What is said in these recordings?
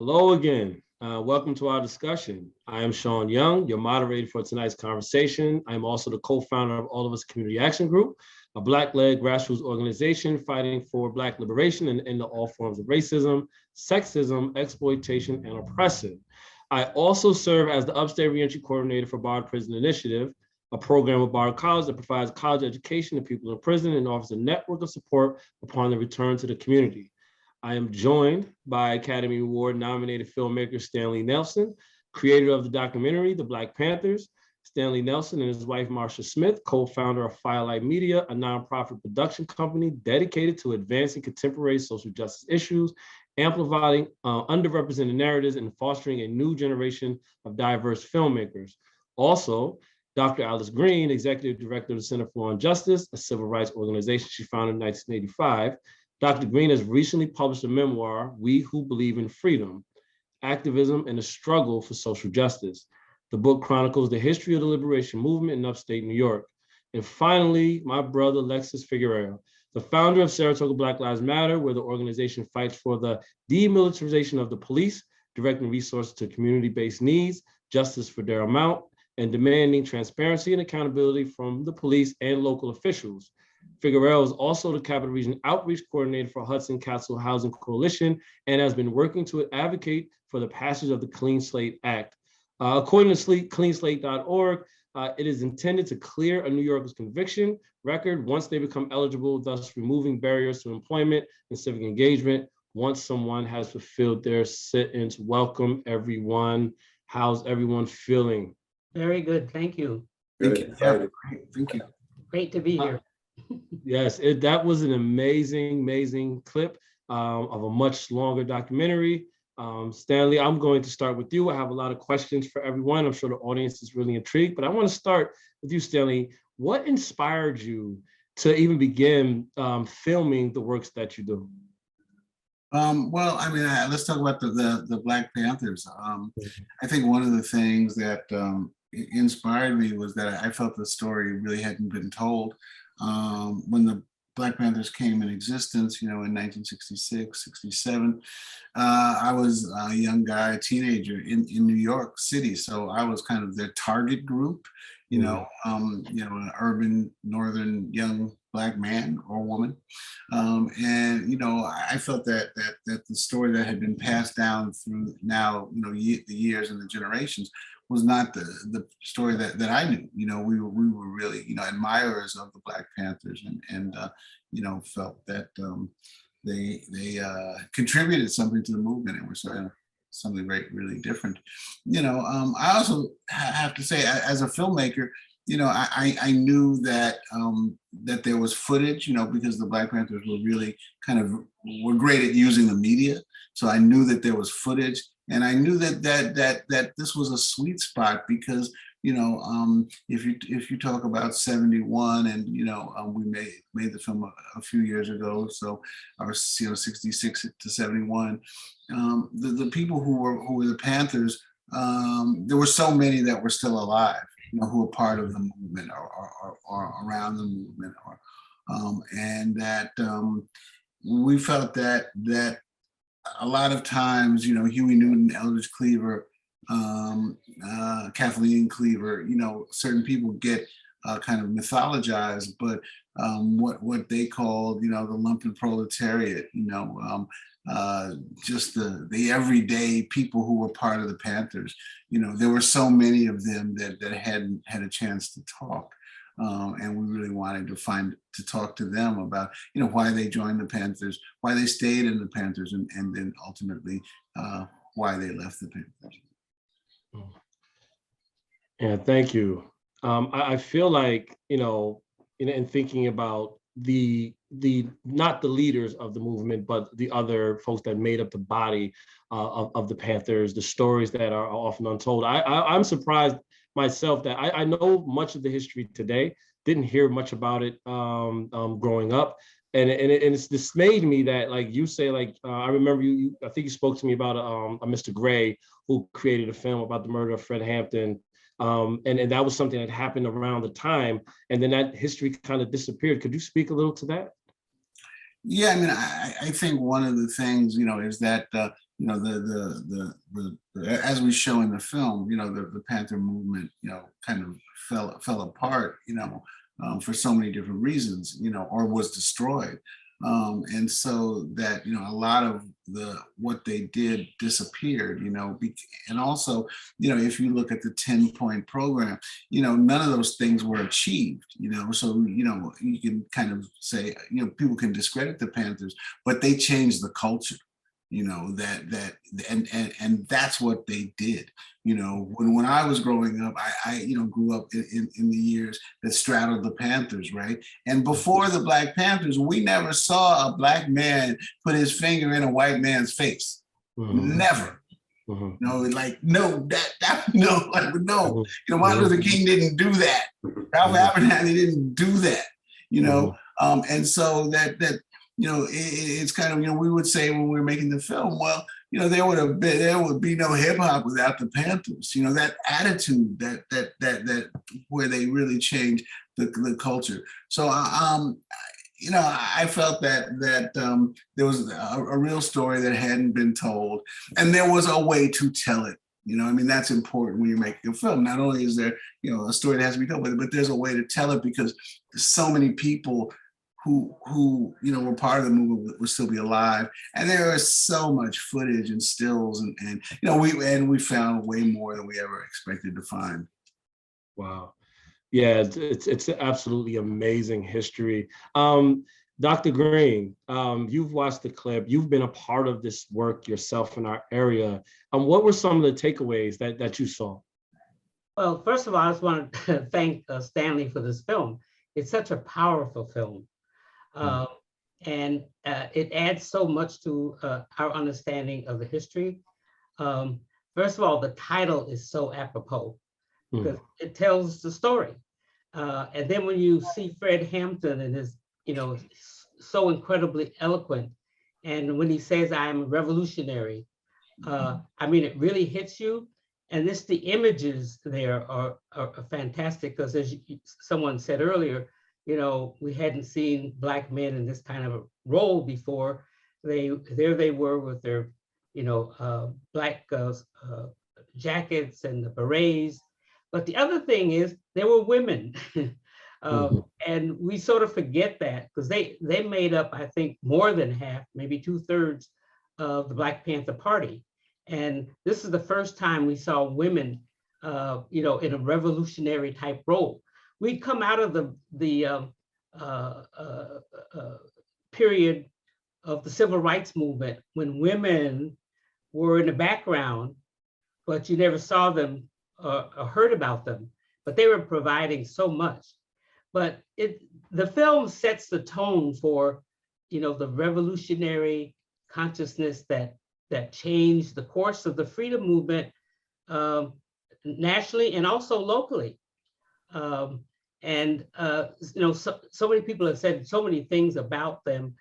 Hello again. Welcome to our discussion. I am Sean Young, your moderator for tonight's conversation. I'm also the co-founder of All of Us Community Action Group, a Black-led grassroots organization fighting for Black liberation and end all forms of racism, sexism, exploitation, and oppression. I also serve as the Upstate Reentry Coordinator for Bard Prison Initiative, a program of Bard College that provides college education to people in prison and offers a network of support upon their return to the community. I am joined by Academy Award nominated filmmaker Stanley Nelson, creator of the documentary The Black Panthers. Stanley Nelson and his wife Marsha Smith, co-founder of Firelight Media, a nonprofit production company dedicated to advancing contemporary social justice issues, amplifying underrepresented narratives, and fostering a new generation of diverse filmmakers. Also, Dr. Alice Green, executive director of the Center for Law and Justice, a civil rights organization she founded in 1985. Dr. Green has recently published a memoir, We Who Believe in Freedom, Activism and the Struggle for Social Justice. The book chronicles the history of the liberation movement in upstate New York. And finally, my brother, Lexus Figueroa, the founder of Saratoga Black Lives Matter, where the organization fights for the demilitarization of the police, directing resources to community-based needs, justice for Darrell Mount, and demanding transparency and accountability from the police and local officials. Figueroa is also the Capital Region Outreach Coordinator for Hudson Castle Housing Coalition and has been working to advocate for the passage of the Clean Slate Act. According to cleanslate.org, it is intended to clear a New Yorker's conviction record once they become eligible, thus removing barriers to employment and civic engagement once someone has fulfilled their sentence. Welcome, everyone. How's everyone feeling? Very good, thank you. Thank you. Thank you. Great to be here. Yes, that was an amazing clip of a much longer documentary. Stanley, I'm going to start with you. I have a lot of questions for everyone. I'm sure the audience is really intrigued, but I want to start with you, Stanley. What inspired you to even begin filming the works that you do? Well, I mean, let's talk about the Black Panthers. I think one of the things that inspired me was that I felt the story really hadn't been told. When the Black Panthers came in existence, in 1966, 67, I was a young guy, a teenager in New York City. So I was kind of their target group, an urban, northern young Black man or woman. I felt that the story that had been passed down through now, the years and the generations was not the story that I knew. We were really, admirers of the Black Panthers and felt that they contributed something to the movement and were sort of something really different. I also have to say, as a filmmaker, I knew that that there was footage, because the Black Panthers were really were great at using the media. So I knew that there was footage, and I knew that this was a sweet spot because if you talk about 71 and we made the film a few years ago, so our 66 to 71, the people who were the Panthers, there were so many that were still alive, who were part of the movement or around the movement, and that we felt that a lot of times, Huey Newton, Eldridge Cleaver, Kathleen Cleaver, certain people get kind of mythologized, but what they called, the lumpen proletariat, just the everyday people who were part of the Panthers, there were so many of them that hadn't had a chance to talk. And we really wanted to talk to them about, why they joined the Panthers, why they stayed in the Panthers, and then ultimately why they left the Panthers. Yeah, thank you. I feel like, in thinking about the not the leaders of the movement, but the other folks that made up the body of the Panthers, the stories that are often untold. I'm surprised myself that I know much of the history today, didn't hear much about it growing up. And it's dismayed me that, like you say, I remember I think you spoke to me about a Mr. Gray who created a film about the murder of Fred Hampton. And that was something that happened around the time, and then that history kind of disappeared. Could you speak a little to that? Yeah, I mean, I think one of the things, is that you know, as we show in the film, you know, the Panther movement, you know, kind of fell apart, you know, for so many different reasons, you know, or was destroyed. And so that, you know, a lot of what they did disappeared, you know, and also, you know, if you look at the 10-point program, you know, none of those things were achieved, you know, so, you know, you can kind of say, you know, people can discredit the Panthers, but they changed the culture, you know, and that's what they did. You know, when I was growing up, I you know, grew up in the years that straddled the Panthers, right? And before the Black Panthers, we never saw a Black man put his finger in a white man's face. Never. You know, like, no, no, like, no. You know, Martin Luther King didn't do that. Ralph Abernathy didn't do that, you know. And so that you know, it's kind of, you know, we would say when we were making the film, well, you know, there would be no hip hop without the Panthers. You know, that attitude, that where they really changed the culture. So, you know, I felt that there was a real story that hadn't been told, and there was a way to tell it. You know, I mean, that's important when you're making a film. Not only is there, you know, a story that has to be told, but there's a way to tell it, because so many people who you know were part of the movement will still be alive, and there is so much footage and stills, and you know, we found way more than we ever expected to find. Wow. Yeah, it's absolutely amazing history. Dr. Green, you've watched the clip. You've been a part of this work yourself in our area. What were some of the takeaways that you saw? Well, first of all, I just want to thank Stanley for this film. It's such a powerful film. And it adds so much to our understanding of the history. First of all, the title is so apropos, because it tells the story. And then when you see Fred Hampton and his, you know, so incredibly eloquent, and when he says, "I'm a revolutionary," I mean, it really hits you. And the images there are fantastic, because as someone said earlier, you know, we hadn't seen Black men in this kind of a role before. There they were with their, you know, black jackets and the berets. But the other thing is, there were women. And we sort of forget that, because they made up, I think, more than half, maybe 2/3 of the Black Panther Party. And this is the first time we saw women, you know, in a revolutionary type role. We'd come out of the period of the civil rights movement when women were in the background, but you never saw them or heard about them, but they were providing so much. But the film sets the tone for, you know, the revolutionary consciousness that changed the course of the freedom movement, nationally and also locally. And you know, so many people have said so many things about them,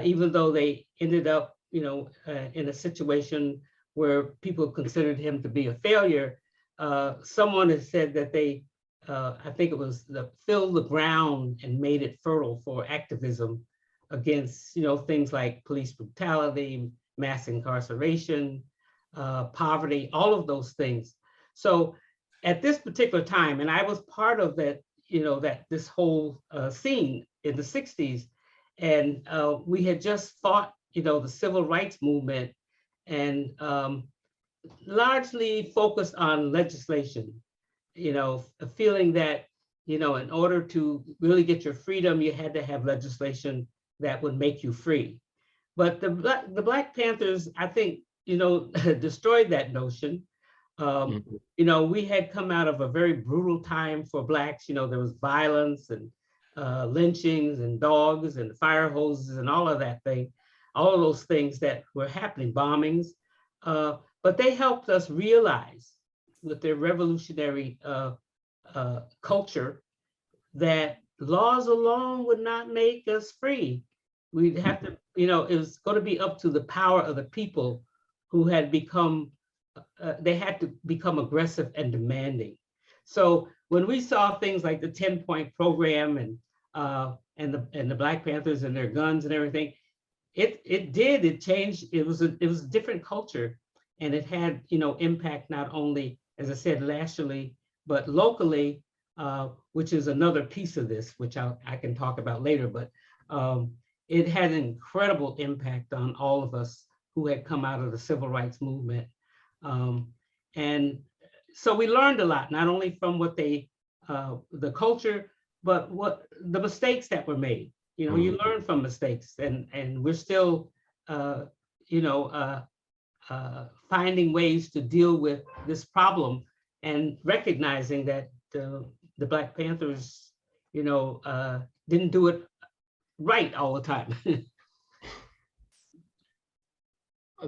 even though they ended up, you know, in a situation where people considered him to be a failure. Someone has said that they, I think it was filled the ground and made it fertile for activism against, you know, things like police brutality, mass incarceration, poverty, all of those things. So at this particular time, and I was part of that, you know, this whole scene in the 60s, and we had just fought, you know, the civil rights movement, and largely focused on legislation, you know, feeling that, you know, in order to really get your freedom, you had to have legislation that would make you free. But the Black Panthers, I think, you know, destroyed that notion. You know, we had come out of a very brutal time for Blacks. You know, there was violence and lynchings and dogs and fire hoses and all of that thing, all of those things that were happening, bombings. But they helped us realize with their revolutionary culture that laws alone would not make us free. We'd have to, you know, it was going to be up to the power of the people who had become, they had to become aggressive and demanding. So when we saw things like the 10-point program and the Black Panthers and their guns and everything, it changed. It was a different culture, and it had, impact not only, as I said, nationally, but locally, which is another piece of this, which I can talk about later. But it had an incredible impact on all of us who had come out of the civil rights movement. And so we learned a lot, not only from what the culture, but what the mistakes that were made. You learn from mistakes, and we're still, finding ways to deal with this problem, and recognizing that the Black Panthers, didn't do it right all the time.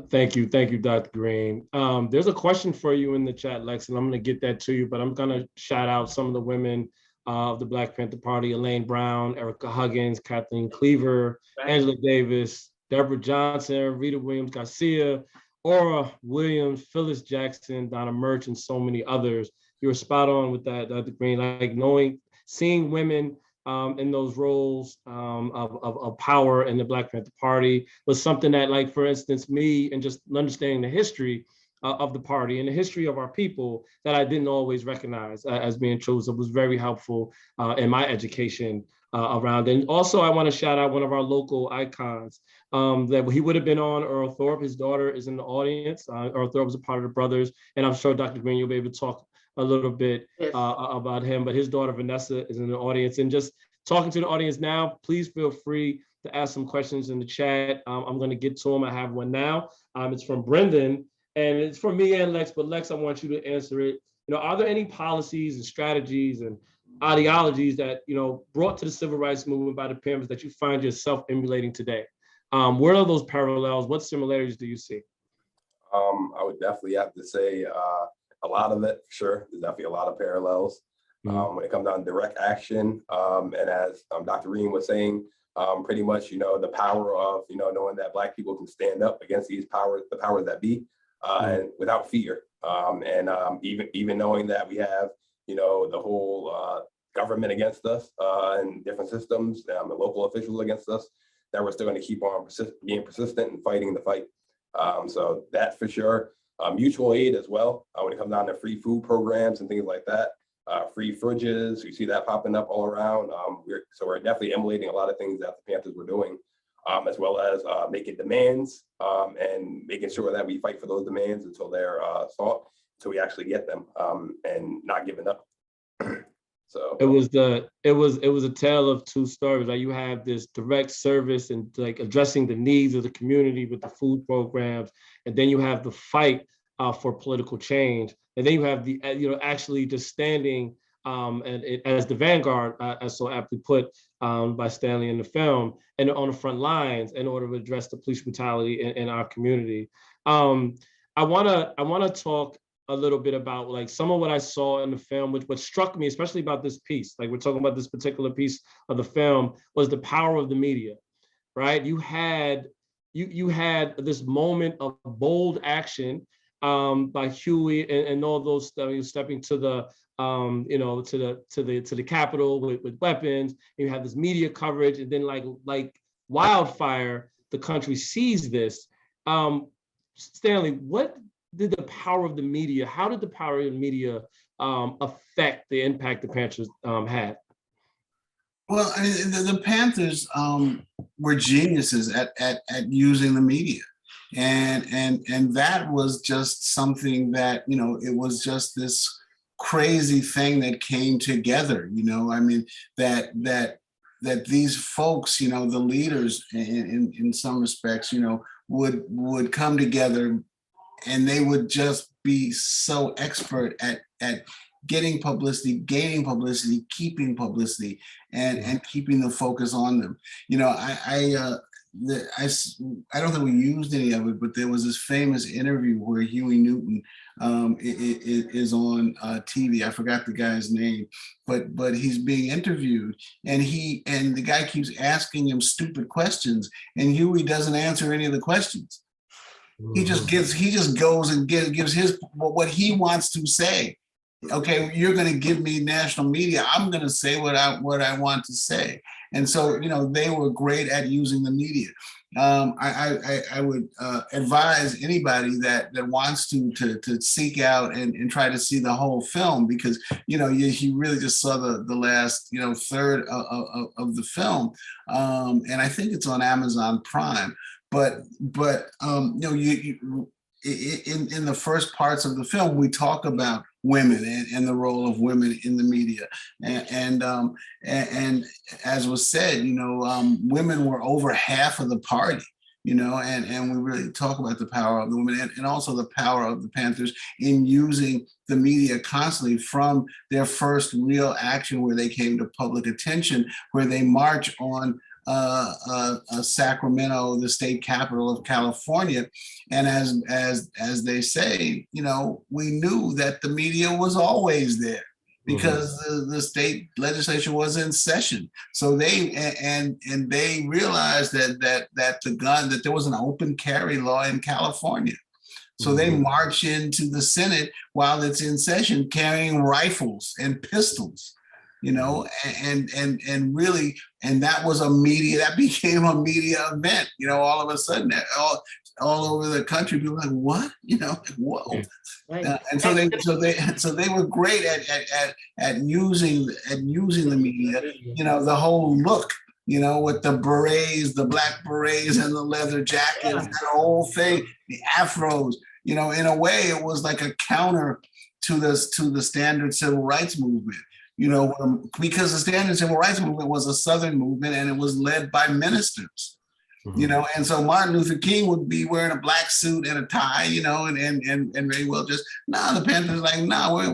Thank you, Dr. Green. There's a question for you in the chat, Lex, and I'm going to get that to you, but I'm going to shout out some of the women of the Black Panther Party: Elaine Brown, Erica Huggins, Kathleen Cleaver, right, Angela Davis, Deborah Johnson, Rita Williams Garcia, Aura Williams, Phyllis Jackson, Donna Murch, and so many others. You were spot on with that, Dr. Green. Like seeing women in those roles of power in the Black Panther Party was something that, like, for instance, me, and just understanding the history of the party and the history of our people, that I didn't always recognize as being true. So it was very helpful in my education around. And also, I want to shout out one of our local icons that he would have been on, Earl Thorpe. His daughter is in the audience. Earl Thorpe was a part of the Brothers, and I'm sure, Dr. Green, you'll be able to talk a little bit about him, but his daughter Vanessa is in the audience. And just talking to the audience now, please feel free to ask some questions in the chat. I'm going to get to them. I have one now. It's from Brendan, and it's from me and Lex, but Lex, I want you to answer it. Are there any policies and strategies and ideologies that, brought to the civil rights movement by the Panthers that you find yourself emulating today? What are those parallels? What similarities do you see? I would definitely have to say a lot of it, for sure. There's definitely a lot of parallels when it comes down to direct action. And as Dr. Green was saying, pretty much, the power of, knowing that Black people can stand up against these powers, the powers that be, and without fear. And even knowing that we have, the whole government against us and different systems, the local officials against us, that we're still going to keep on being persistent and fighting the fight. So that for sure. Mutual aid as well, when it comes down to free food programs and things like that. Free fridges, you see that popping up all around. We're definitely emulating a lot of things that the Panthers were doing, as well as making demands and making sure that we fight for those demands until they're sought, until we actually get them, and not giving up. So it was a tale of two stories. Like, you have this direct service and like addressing the needs of the community with the food programs, and then you have the fight for political change, and then you have the actually just standing as the vanguard, as so aptly put by Stanley in the film, and on the front lines in order to address the police brutality in our community. I wanna talk a little bit about like some of what I saw in the film, which what struck me, especially about this piece, like we're talking about this particular piece of the film, was the power of the media, right? You had this moment of bold action by Huey and all those stepping to the to the Capitol with weapons. And you have this media coverage, and then like wildfire, the country sees this. Stanley, what did the power of the media, how did the power of the media affect the impact the Panthers had? Well, I mean, the Panthers were geniuses at using the media. And that was just something that, it was just this crazy thing that came together, I mean, that these folks, the leaders in some respects, would come together, and they would just be so expert at getting publicity, gaining publicity, keeping publicity, and keeping the focus on them. I don't think we used any of it, but there was this famous interview where Huey Newton is on TV. I forgot the guy's name, but he's being interviewed, and the guy keeps asking him stupid questions, and Huey doesn't answer any of the questions. He just goes and gives his what he wants to say, Okay, you're going to give me national media. I'm going to say what I want to say. And so, you know, they were great at using the media. I would advise anybody that wants to seek out and try to see the whole film, because you know you really just saw the last, you know, third of the film, and I think it's on Amazon Prime. But you know, in the first parts of the film, we talk about women and the role of women in the media, and as was said, you know, women were over half of the party, you know, and we really talk about the power of the women, and also the power of the Panthers in using the media constantly, from their first real action where they came to public attention, where they march on Sacramento, the state capital of California. And as they say, you know, we knew that the media was always there because the state legislature was in session. So they they realized that there was an open carry law in California. So they march into the Senate while it's in session carrying rifles and pistols, you know, and really, and that was that became a media event, you know, all of a sudden, all over the country, people were like, what, you know, like, whoa. Right. And so they were great at using the media, you know, the whole look, you know, with the berets, the black berets and the leather jackets, the whole thing, the afros, you know, in a way it was like a counter to the standard civil rights movement. You know, because the standard civil rights movement was a Southern movement and it was led by ministers, you know, and so Martin Luther King would be wearing a black suit and a tie, you know, and very well just, the Panthers like,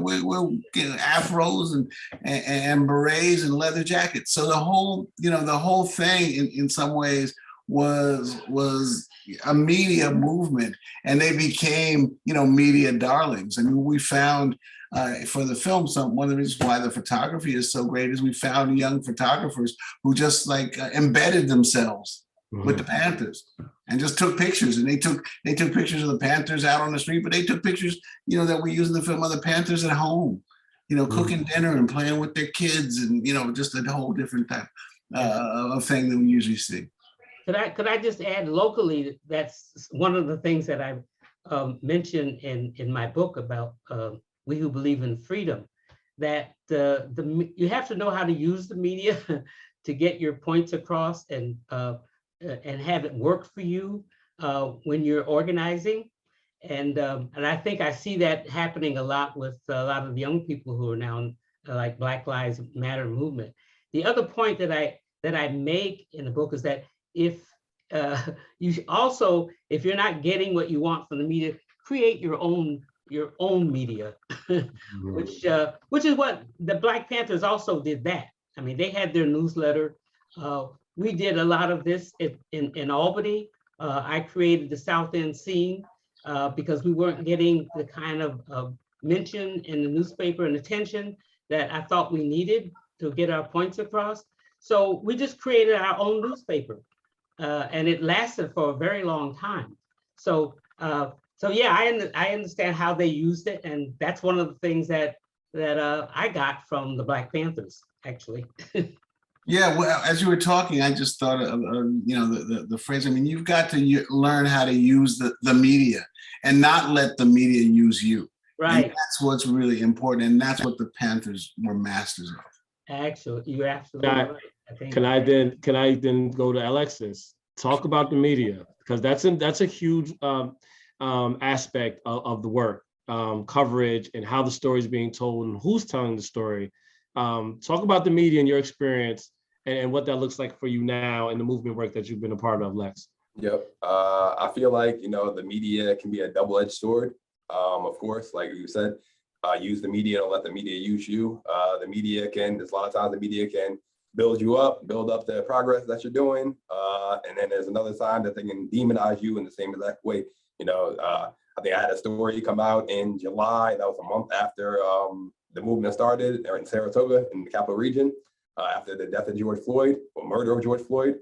we're getting afros and berets and leather jackets. So the whole, you know, the whole thing in some ways was a media movement, and they became, you know, media darlings. I mean, we found for the film, one of the reasons why the photography is so great is we found young photographers who just like embedded themselves with the Panthers and just took pictures. And they took pictures of the Panthers out on the street, but they took pictures, you know, that we use in the film of the Panthers at home, you know, cooking dinner and playing with their kids, and, you know, just a whole different type of thing than we usually see. Could I just add, locally, that's one of the things that I mentioned in my book about We Who Believe in Freedom, that you have to know how to use the media to get your points across and have it work for you when you're organizing. And I think I see that happening a lot with a lot of the young people who are now like Black Lives Matter movement. The other point that I make in the book is that if if you're not getting what you want from the media, create your own media, which is what the Black Panthers also did. That, I mean, they had their newsletter. We did a lot of this in Albany. I created the South End Scene because we weren't getting the kind of mention in the newspaper and attention that I thought we needed to get our points across. So we just created our own newspaper, and it lasted for a very long time. So yeah, I understand how they used it, and that's one of the things that I got from the Black Panthers, actually. Yeah, well, as you were talking, I just thought of you know, the phrase. I mean, you've got to learn how to use the media and not let the media use you. Right. And that's what's really important, and that's what the Panthers were masters of. Actually, you're absolutely right. I think. Can I then go to Alexis? Talk about the media, because that's a huge aspect of the work, coverage, and how the story is being told and who's telling the story. Talk about the media and your experience and what that looks like for you now and the movement work that you've been a part of, Lex. Yep. I feel like, you know, the media can be a double-edged sword. Of course, like you said, use the media, don't let the media use you. There's a lot of times the media can build you up, build up the progress that you're doing. And then there's another time that they can demonize you in the same exact way. You know, I think I had a story come out in July. That was a month after the movement started there in Saratoga in the capital region, after the death of George Floyd, or murder of George Floyd.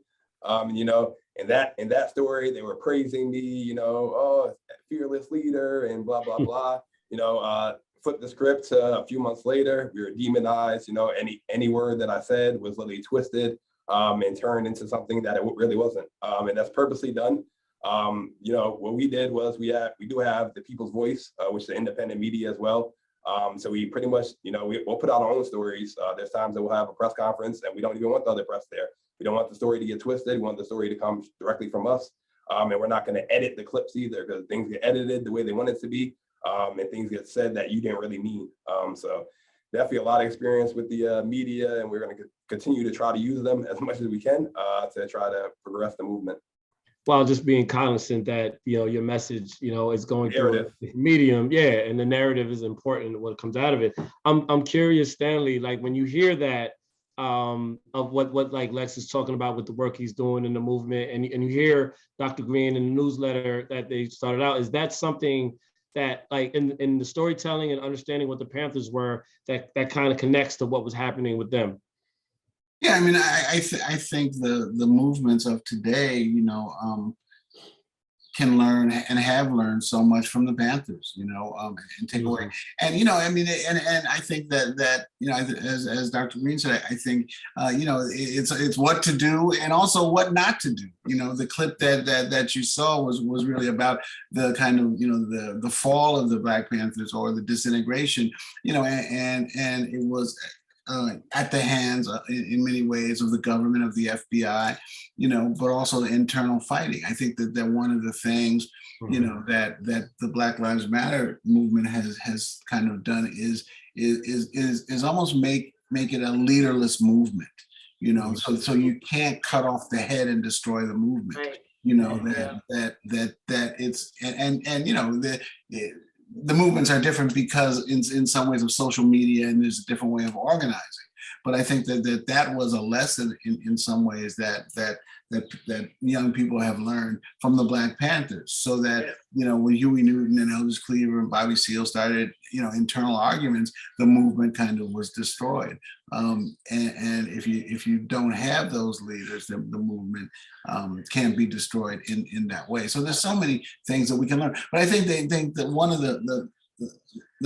You know, in that story, they were praising me, you know, oh, fearless leader and blah, blah, blah. You know, flip the script to a few months later, we were demonized. You know, any word that I said was literally twisted and turned into something that it really wasn't. And that's purposely done. You know, what we did was we do have the People's Voice, which is the independent media as well. So we pretty much, you know, we'll put out our own stories. There's times that we'll have a press conference and we don't even want the other press there. We don't want the story to get twisted. We want the story to come directly from us. And we're not going to edit the clips either, because things get edited the way they want it to be. And things get said that you didn't really mean. So definitely a lot of experience with the media, and we're going to continue to try to use them as much as we can to try to progress the movement. While just being cognizant that, you know, your message, you know, is going through Narrative. a medium, yeah, and the narrative is important, what comes out of it. I'm curious, Stanley, like when you hear that of what like Lex is talking about with the work he's doing in the movement, and you hear Dr. Green in the newsletter that they started out, is that something that, like, in the storytelling and understanding what the Panthers were, that kind of connects to what was happening with them? Yeah, I mean, I think the movements of today, you know, can learn and have learned so much from the Panthers, you know, and take away. And, you know, I mean, and I think that, you know, as Dr. Green said, I think, you know, it's what to do and also what not to do. You know, the clip that you saw was really about the kind of, you know, the fall of the Black Panthers, or the disintegration, you know, and it was at the hands, in many ways, of the government, of the FBI, you know, but also the internal fighting. I think that one of the things, you know, that the Black Lives Matter movement has kind of done is almost make it a leaderless movement, you know. So you can't cut off the head and destroy the movement. Right. You know, that it's and you know, the movements are different because in some ways of social media, and there's a different way of organizing. But I think that was a lesson in some ways that young people have learned from the Black Panthers, so that, you know, when Huey Newton and Eldridge Cleaver and Bobby Seale started, you know, internal arguments, the movement kind of was destroyed. And if you don't have those leaders, the movement can be destroyed in that way. So there's so many things that we can learn. But I think that one of the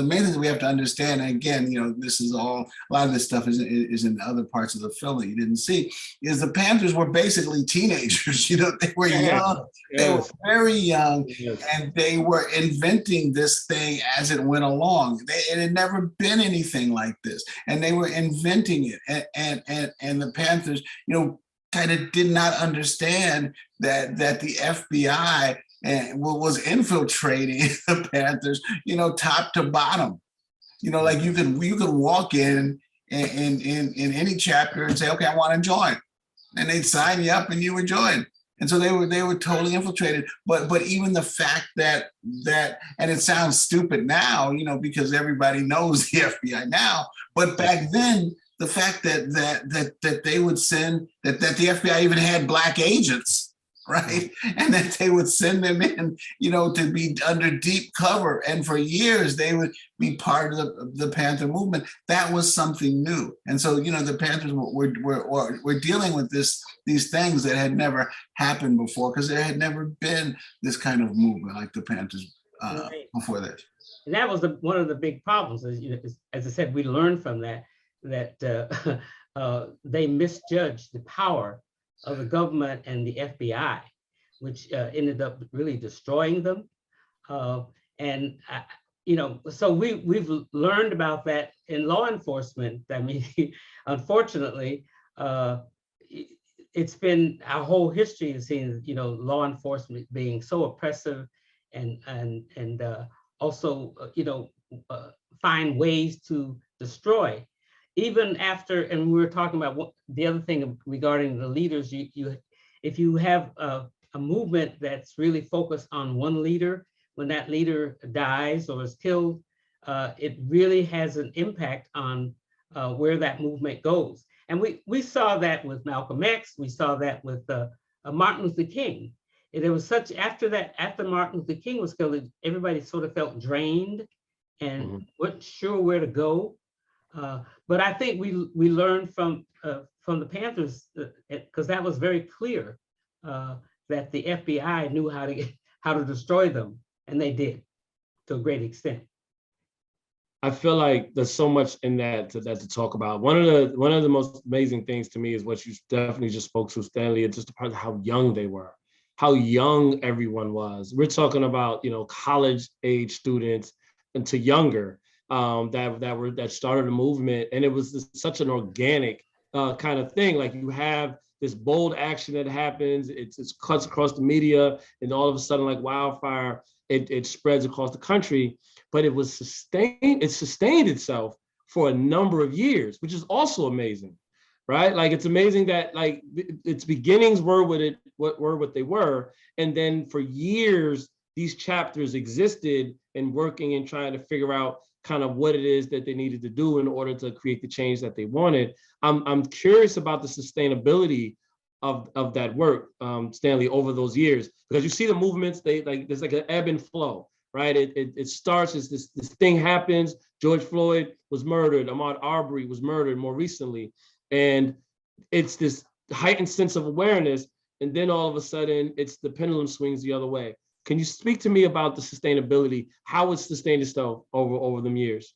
main things that we have to understand, and again, you know, this is all, a lot of this stuff is in other parts of the film that you didn't see, is the Panthers were basically teenagers. You know, they were young, they were very young, and they were inventing this thing as it went along. It had never been anything like this, and they were inventing it. And the Panthers, you know, kind of did not understand that the FBI and was infiltrating the Panthers, you know, top to bottom. You know, like you could walk in any chapter and say, okay, I want to join, and they'd sign you up and you would join. And so they were totally infiltrated. But even the fact that and it sounds stupid now, you know, because everybody knows the FBI now, but back then, the fact that they would send, that the FBI even had Black agents, right? And that they would send them in, you know, to be under deep cover. And for years, they would be part of the Panther movement. That was something new. And so, you know, the Panthers were dealing with these things that had never happened before, because there had never been this kind of movement like the Panthers before that. And that was one of the big problems. As I said, we learned from that they misjudged the power of the government and the FBI, which ended up really destroying them. You know, so we've learned about that in law enforcement. I mean, unfortunately, it's been our whole history has seen, you know, law enforcement being so oppressive and also, you know, find ways to destroy. Even after, and we were talking about the other thing regarding the leaders, if you have a movement that's really focused on one leader, when that leader dies or is killed, it really has an impact on where that movement goes. And we saw that with Malcolm X, we saw that with Martin Luther King. And it was such, after Martin Luther King was killed, everybody sort of felt drained and wasn't sure where to go. But I think we learned from the Panthers, because that was very clear that the FBI knew how to destroy them, and they did to a great extent. I feel like there's so much in that to talk about. One of the most amazing things to me is what you definitely just spoke to, Stanley, and just part of how young they were, how young everyone was. We're talking about, you know, college age students and to younger, that started a movement, and it was such an organic kind of thing. Like, you have this bold action that happens, it's cuts across the media, and all of a sudden, like wildfire, it spreads across the country. But it sustained itself for a number of years, which is also amazing, right? Like, it's amazing that, like, its beginnings were what they were, and then for years these chapters existed and working and trying to figure out kind of what it is that they needed to do in order to create the change that they wanted. I'm curious about the sustainability of that work, Stanley, over those years, because you see the movements, there's like an ebb and flow, right? It starts as this thing happens. George Floyd was murdered. Ahmaud Arbery was murdered more recently. And it's this heightened sense of awareness. And then all of a sudden, it's the pendulum swings the other way. Can you speak to me about the sustainability, how it's sustained itself over the years?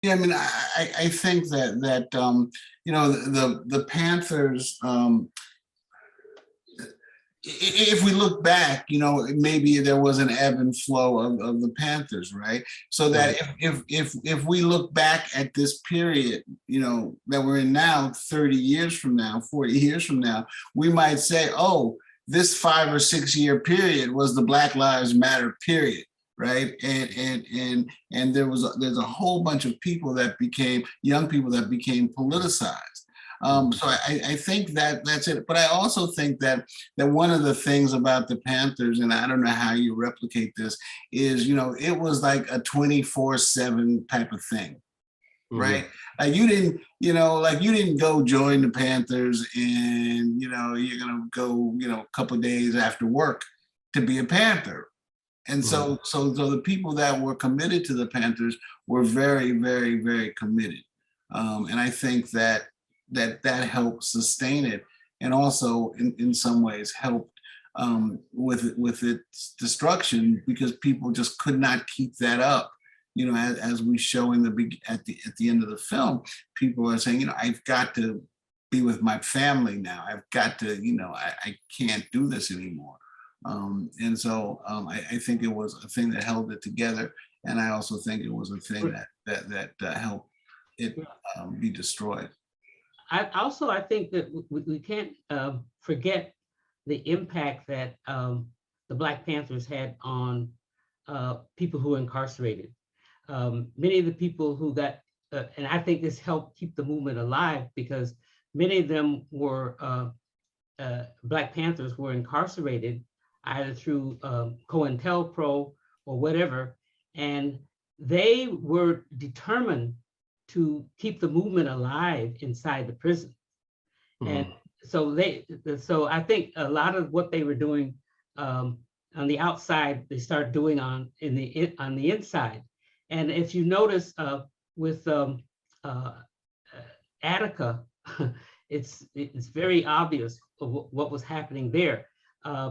Yeah, I mean, I think that you know, the Panthers, if we look back, you know, maybe there was an ebb and flow of the Panthers, right? So that if we look back at this period, you know, that we're in now, 30 years from now, 40 years from now, we might say, oh, this 5 or 6 year period was the Black Lives Matter period, right? And there's a whole bunch of people that became young people that became politicized. So I think that that's it. But I also think that one of the things about the Panthers, and I don't know how you replicate this, is, you know, it was like a 24/7 type of thing, right? Like, you didn't go join the Panthers and, you know, you're gonna go, you know, a couple of days after work to be a Panther. And so the people that were committed to the Panthers were very, very, very committed. And I think that helped sustain it, and also in some ways helped with its destruction, because people just could not keep that up. You know, as we show at the end of the film, people are saying, you know, I've got to be with my family now. I've got to, you know, I can't do this anymore. And so I think it was a thing that held it together, and I also think it was a thing that helped it be destroyed. I think that we can't forget the impact that the Black Panthers had on people who were incarcerated. Many of the people who got, and I think this helped keep the movement alive, because many of them were, Black Panthers were incarcerated either through COINTELPRO or whatever, and they were determined to keep the movement alive inside the prison. And so I think a lot of what they were doing on the outside, they start doing on the inside. And if you notice with Attica, it's very obvious what was happening there,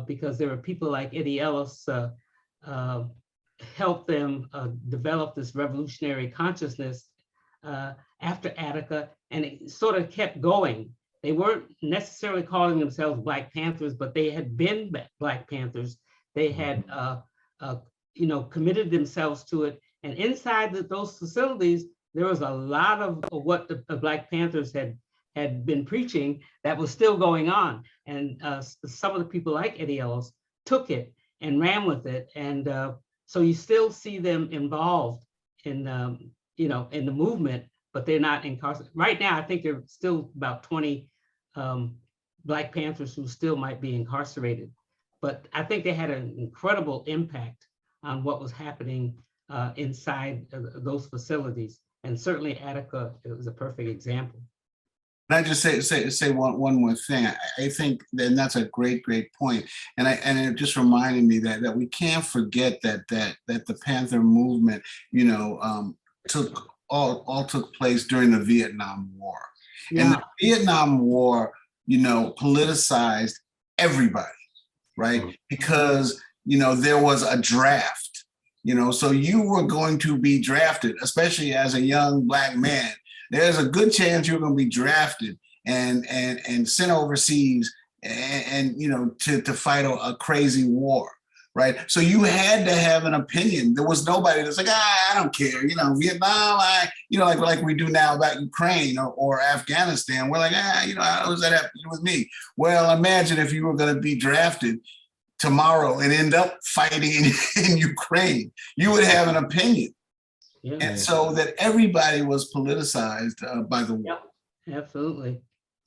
because there were people like Eddie Ellis helped them develop this revolutionary consciousness after Attica, and it sort of kept going. They weren't necessarily calling themselves Black Panthers, but they had been Black Panthers. They had, you know, committed themselves to it. And inside those facilities, there was a lot of what the Black Panthers had been preaching that was still going on. And some of the people like Eddie Ellis took it and ran with it. And so you still see them involved in, you know, in the movement, but they're not incarcerated. Right now, I think there are still about 20 Black Panthers who still might be incarcerated. But I think they had an incredible impact on what was happening inside those facilities. And certainly Attica, it was a perfect example. Can I just say one more thing? I think then that's a great point, and it just reminded me that we can't forget that the Panther movement, you know, took place during the Vietnam War, and the Vietnam War, you know, politicized everybody, right? Because, you know, there was a draft you know, so you were going to be drafted, especially as a young Black man. There's a good chance you're going to be drafted and sent overseas and you know, to fight a crazy war, right? So you had to have an opinion. There was nobody that's like, I don't care, you know, Vietnam, you know, like we do now about Ukraine or Afghanistan. We're like, you know, how does that have to do with me? Well, imagine if you were going to be drafted tomorrow and end up fighting in Ukraine, you would have an opinion. Yeah. And so that everybody was politicized by the war. Yeah, absolutely.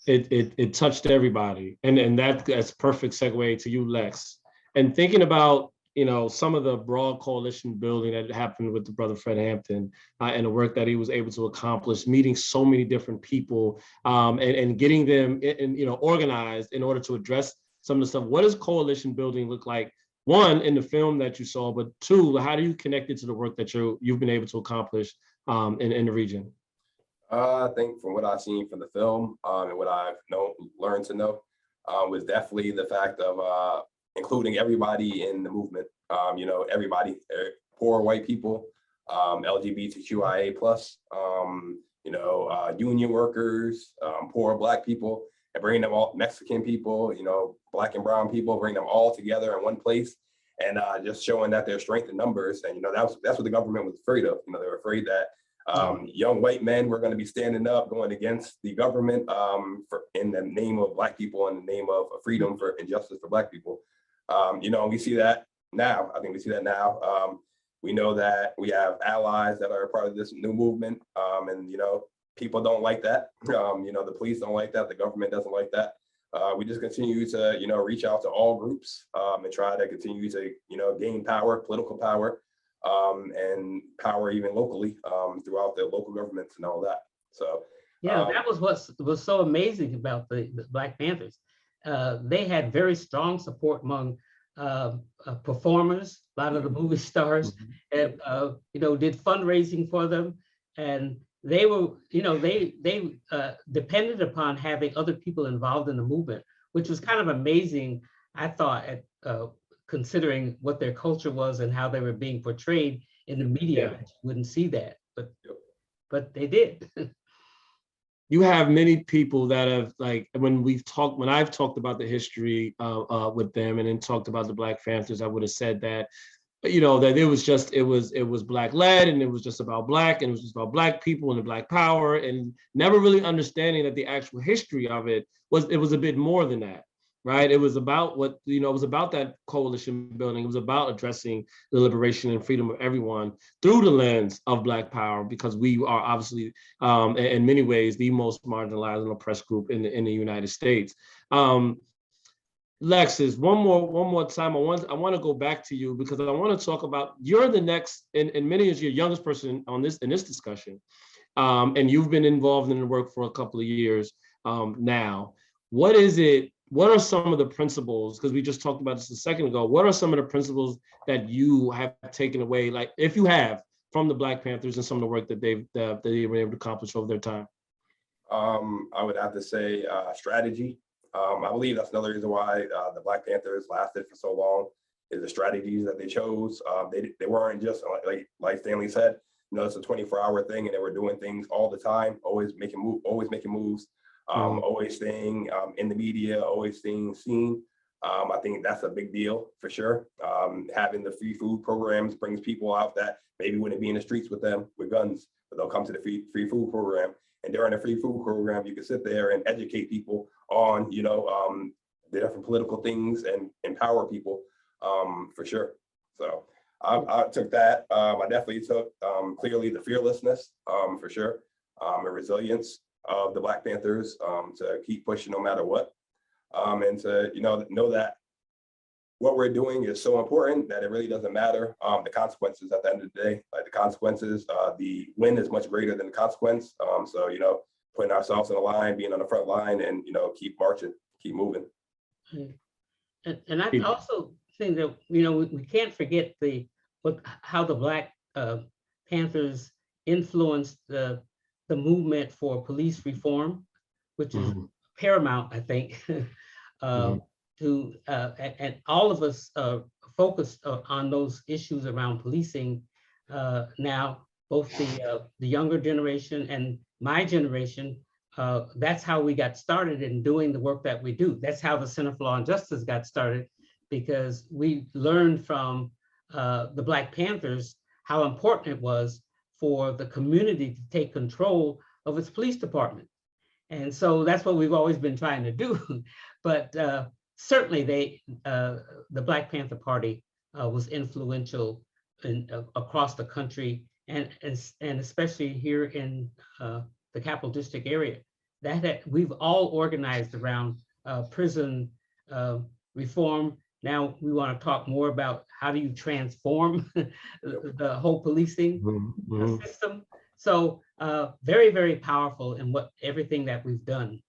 It touched everybody. And that's perfect segue to you, Lex. And thinking about, you know, some of the broad coalition building that happened with the brother Fred Hampton and the work that he was able to accomplish, meeting so many different people and getting them you know, organized in order to address some of the stuff. What does coalition building look like? One, in the film that you saw, but two, how do you connect it to the work that you've been able to accomplish in the region? I think from what I've seen from the film and what I've learned to know was definitely the fact of including everybody in the movement. You know, everybody, poor white people, LGBTQIA plus, you know, union workers, poor Black people, and bringing them all, Mexican people, you know, Black and brown people, bring them all together in one place, and just showing that there's strength in numbers. And you know, that's what the government was afraid of. You know, they were afraid that young white men were going to be standing up, going against the government in the name of Black people, in the name of freedom for and justice for Black people. You know, we see that now. I think we see that now. We know that we have allies that are a part of this new movement, and you know, people don't like that. You know, the police don't like that. The government doesn't like that. We just continue to, you know, reach out to all groups and try to continue to, you know, gain power, political power, and power even locally throughout the local governments and all that. So yeah, that was what was so amazing about the Black Panthers. They had very strong support among performers, a lot of the movie stars, and you know, did fundraising for them, and they were, you know, they depended upon having other people involved in the movement, which was kind of amazing, I thought, at considering what their culture was and how they were being portrayed in the media. Yeah. You wouldn't see that, but they did. You have many people that have, like, when I've talked about the history with them and then talked about the Black Panthers, I would have said that, you know, that it was Black led, and it was just about Black, and it was just about Black people and the Black power, and never really understanding that the actual history of it was a bit more than that, right? It was about what, you know, it was about that coalition building. It was about addressing the liberation and freedom of everyone through the lens of Black power, because we are obviously, in many ways, the most marginalized and oppressed group in the United States. Lexus, one more time, I want to go back to you, because I want to talk about, you're the next, and many is your youngest person in this discussion, and you've been involved in the work for a couple of years now. What are some of the principles, because we just talked about this a second ago, what are some of the principles that you have taken away, like, if you have, from the Black Panthers and some of the work that they were able to accomplish over their time? I would have to say strategy. I believe that's another reason why the Black Panthers lasted for so long, is the strategies that they chose. They weren't just like Stanley said, you know, it's a 24-hour thing, and they were doing things all the time, always making moves, always staying in the media, always staying seen. I think that's a big deal for sure. Having the free food programs brings people out that maybe wouldn't be in the streets with them with guns, but they'll come to the free food program. And during the free food program, you can sit there and educate people on, you know, the different political things and empower people for sure. So I took that. I definitely took clearly the fearlessness for sure, and resilience of the Black Panthers to keep pushing no matter what, and to, you know that what we're doing is so important that it really doesn't matter the consequences at the end of the day. Like the consequences, the win is much greater than the consequence. So, you know, putting ourselves in the line, being on the front line, and, you know, keep marching, keep moving. And I also think that, you know, we can't forget how the Black Panthers influenced the movement for police reform, which is paramount, I think. And all of us focused on those issues around policing now, both the younger generation and my generation. That's how we got started in doing the work that we do. That's how the Center for Law and Justice got started, because we learned from the Black Panthers how important it was for the community to take control of its police department. And so that's what we've always been trying to do. But certainly the Black Panther Party was influential across the country, and especially here in the Capital District area. That we've all organized around prison reform. Now we want to talk more about how do you transform the whole policing system. So very, very powerful in everything that we've done.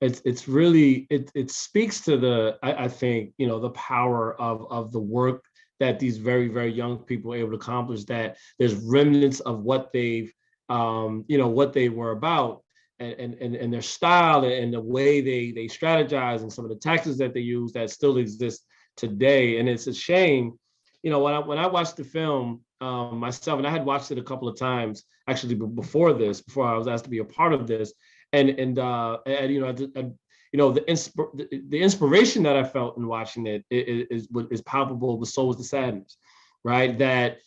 It's really, it speaks to the, I think, you know, the power of the work that these very, very young people were able to accomplish, that there's remnants of what they've, you know, what they were about, and their style and the way they strategize and some of the tactics that they use that still exist today. And it's a shame, you know, when I watched the film myself, and I had watched it a couple of times actually before I was asked to be a part of this, and you know, the inspiration that I felt in watching it is palpable, but so was the sadness, right? That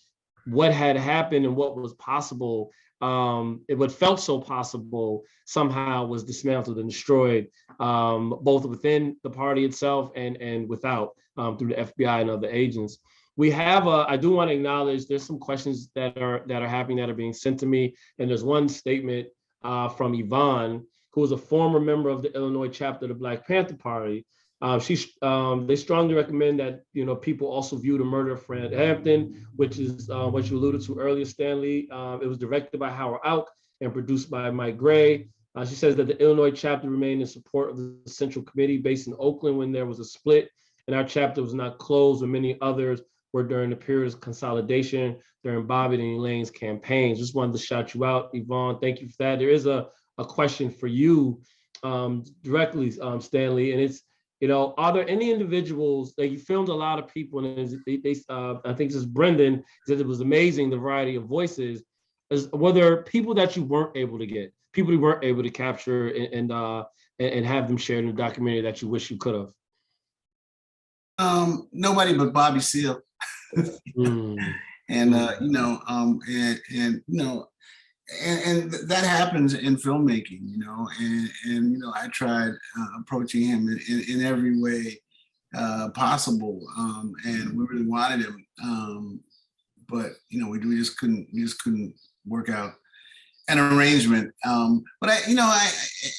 what had happened and what was possible, what felt so possible somehow was dismantled and destroyed, both within the party itself and without, through the FBI and other agents. We have I do want to acknowledge there's some questions that are happening that are being sent to me, and there's one statement from Yvonne, who is a former member of the Illinois chapter of the Black Panther Party. They strongly recommend that, you know, people also view the murder of Fred Hampton, which is what you alluded to earlier, Stanley. It was directed by Howard Alk and produced by Mike Gray. She says that the Illinois chapter remained in support of the Central Committee based in Oakland when there was a split, and our chapter was not closed when many others were during the period of consolidation during Bobby and Elaine's campaigns. Just wanted to shout you out, Yvonne. Thank you for that. There is a question for you directly, Stanley, and it's, you know, are there any individuals that you filmed a lot of people, and I think this is Brendan, said it was amazing, the variety of voices. Were there people that you weren't able to get, people you weren't able to capture and have them shared in the documentary that you wish you could have? Nobody but Bobby Seale. And you know, and you know, and that happens in filmmaking, you know, and you know, I tried approaching him in every way possible, and we really wanted him, but you know, we just couldn't work out an arrangement. But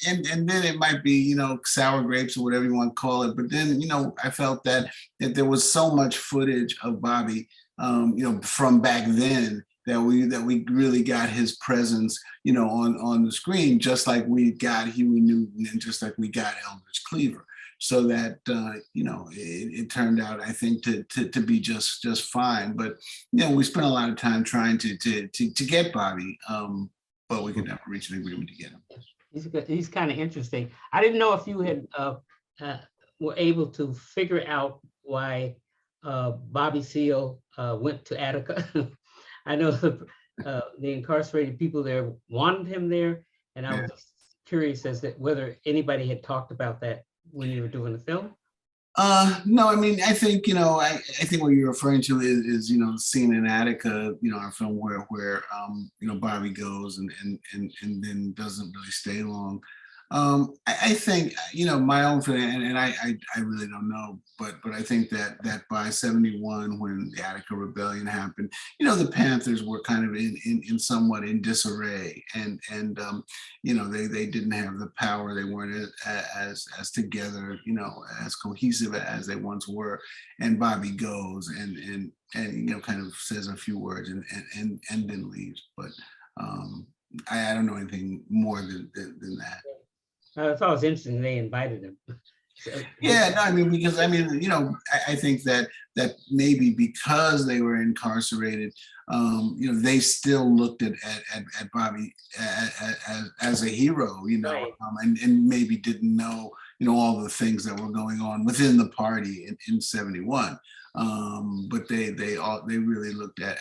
and then it might be, you know, sour grapes or whatever you want to call it. But then, you know, I felt that there was so much footage of Bobby, you know, from back then that we really got his presence, you know, on the screen, just like we got Huey Newton and just like we got Eldridge Cleaver. So that you know, it turned out, I think, to be just fine. But you know, we spent a lot of time trying to get Bobby. But we could never reach an agreement to get him. He's kind of interesting. I didn't know if you had were able to figure out why Bobby Seale went to Attica. I know the incarcerated people there wanted him there, and I was just curious as to whether anybody had talked about that when you were doing the film. No, I mean, I think, you know, I think what you're referring to is, you know, the scene in Attica, you know, our film where you know, Bobby goes and then doesn't really stay long. I think, you know, my own feeling, and I really don't know, but I think that by 71, when the Attica Rebellion happened, you know, the Panthers were kind of in somewhat in disarray, and you know, they didn't have the power, they weren't as together, you know, as cohesive as they once were. And Bobby goes and you know, kind of says a few words and then leaves. But I don't know anything more than that. I thought it was interesting they invited him. Yeah, no, I mean, because I mean, you know, I think that maybe because they were incarcerated, you know, they still looked at Bobby as a hero, you know, Right. And maybe didn't know, all the things that were going on within the party in 71. But they really looked at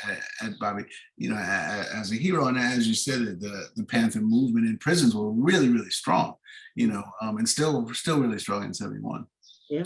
Bobby, as a hero. And as you said, the Panther movement in prisons were really, really strong, and still really strong in 71. Yeah.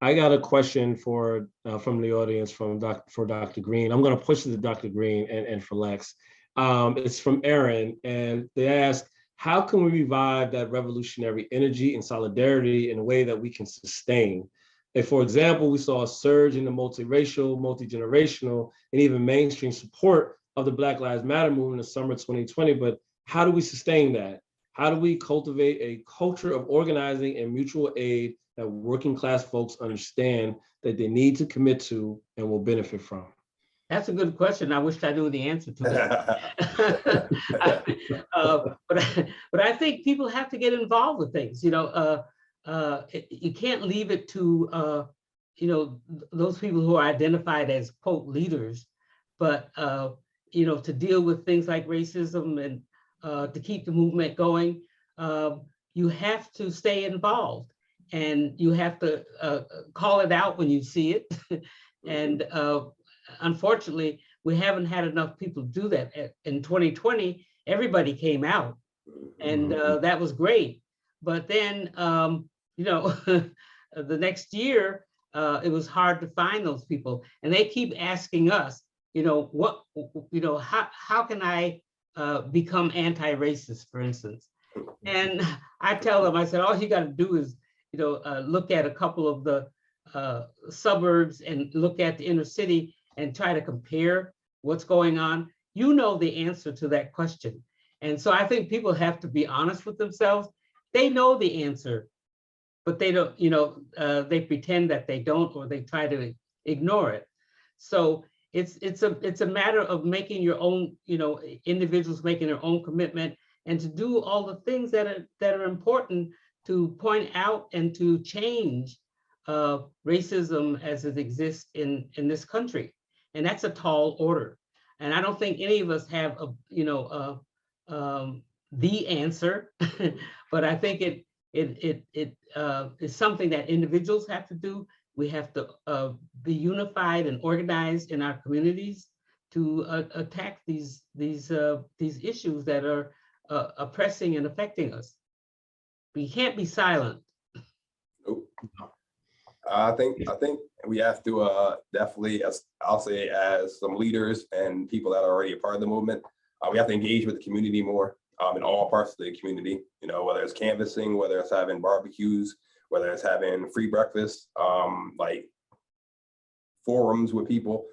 I got a question for from the audience for Dr. Green. I'm going to push it to Dr. Green and for Lex. It's from Aaron, and they ask, how can we revive that revolutionary energy and solidarity in a way that we can sustain? If, for example, we saw a surge in the multiracial, multi-generational, and even mainstream support of the Black Lives Matter movement in the summer 2020, but how do we sustain that? How do we cultivate a culture of organizing and mutual aid that working class folks understand that they need to commit to and will benefit from? That's a good question. I wish I knew the answer to that. But I think people have to get involved with things. You can't leave it to those people who are identified as quote leaders, but to deal with things like racism and to keep the movement going, you have to stay involved. And you have to call it out when you see it. And unfortunately, we haven't had enough people do that. In 2020, everybody came out, and that was great. But then, the next year, it was hard to find those people. And they keep asking us, how can I become anti-racist, for instance? And I tell them, I said, all you got to do is look at a couple of the suburbs and look at the inner city and try to compare what's going on. You know the answer to that question. And so I think people have to be honest with themselves. They know the answer, but they don't, they pretend that they don't, or they try to ignore it. So it's a matter of making your own, individuals making their own commitment, and to do all the things that are important to point out and to change racism as it exists in this country. And that's a tall order. And I don't think any of us have the answer, but I think it is something that individuals have to do. We have to be unified and organized in our communities to attack these issues that are oppressing and affecting us. We can't be silent. Nope. I think we have to definitely, as I'll say, as some leaders and people that are already a part of the movement, we have to engage with the community more in all parts of the community. Whether it's canvassing, whether it's having barbecues, whether it's having free breakfast, like forums with people.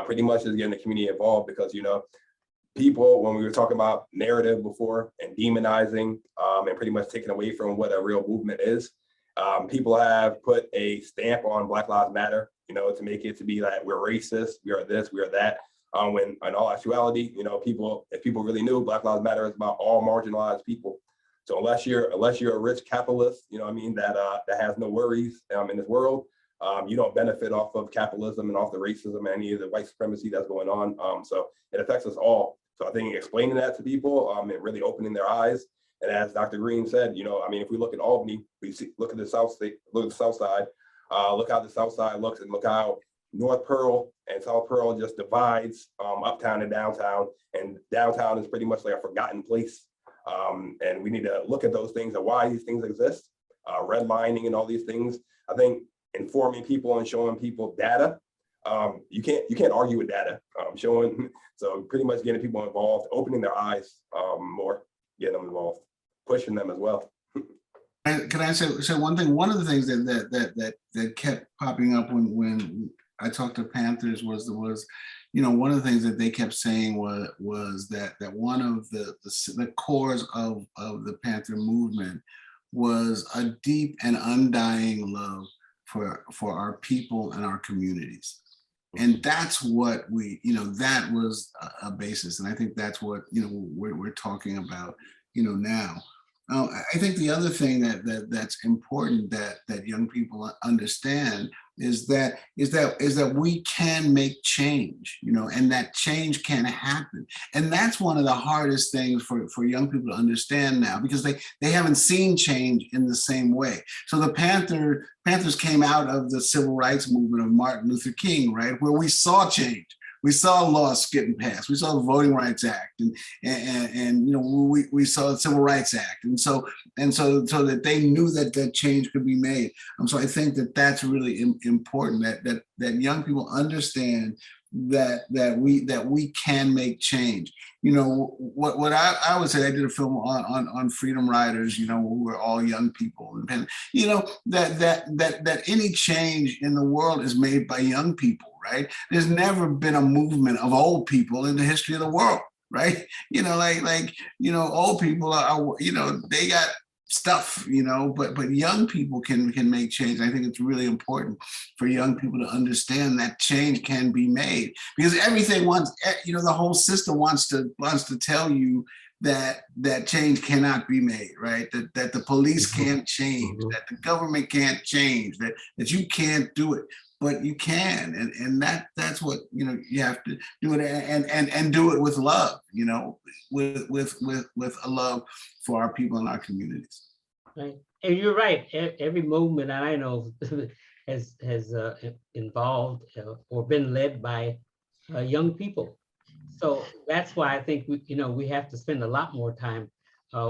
Pretty much is getting the community involved, because people, when we were talking about narrative before and demonizing and pretty much taking away from what a real movement is, people have put a stamp on Black Lives Matter, to make it to be like we're racist, we are this, we are that. When in all actuality, if people really knew, Black Lives Matter is about all marginalized people. So unless you're a rich capitalist, that has no worries in this world, you don't benefit off of capitalism and off the racism and any of the white supremacy that's going on. So it affects us all. So I think explaining that to people and really opening their eyes. And as Dr. Green said, if we look at Albany, look at the South Side, look how the South Side looks, and look how North Pearl and South Pearl just divides uptown and downtown. And downtown is pretty much like a forgotten place. And we need to look at those things and why these things exist, redlining and all these things. I think informing people and showing people data. You can't argue with data. So pretty much getting people involved, opening their eyes more, getting them involved, pushing them as well. Can I say one thing? One of the things that kept popping up when I talked to Panthers was one of the things that they kept saying was that one of the cores of the Panther movement was a deep and undying love for our people and our communities. And that's what that was a basis. And I think that's what, we're talking about, now. I think the other thing that's important that young people understand is that we can make change, and that change can happen. And that's one of the hardest things for young people to understand now, because they haven't seen change in the same way. So the Panthers came out of the civil rights movement of Martin Luther King, right, where we saw change. We saw laws getting passed. We saw the Voting Rights Act, and we saw the Civil Rights Act, and so that they knew that change could be made. So I think that's really important, that young people understand that we can make change. What I would say, I did a film on Freedom Riders, who were all young people, and that any change in the world is made by young people, right? There's never been a movement of old people in the history of the world, right? Old people are, they got stuff, but young people can make change. I think it's really important for young people to understand that change can be made, because everything the whole system wants to tell you that change cannot be made, right? That the police can't change, that the government can't change, that you can't do it. But you can, and that's what you have to do it, and do it with love, with a love for our people in our communities. Right, and you're right. Every movement that I know has involved or been led by young people. So that's why I think we have to spend a lot more time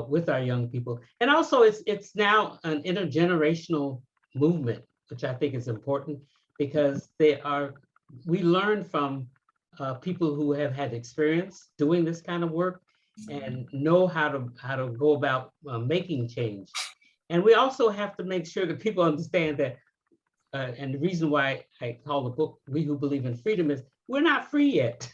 with our young people, and also it's now an intergenerational movement, which I think is important, because we learn from people who have had experience doing this kind of work and know how to go about making change. And we also have to make sure that people understand that, and the reason why I call the book "We Who Believe in Freedom" is we're not free yet.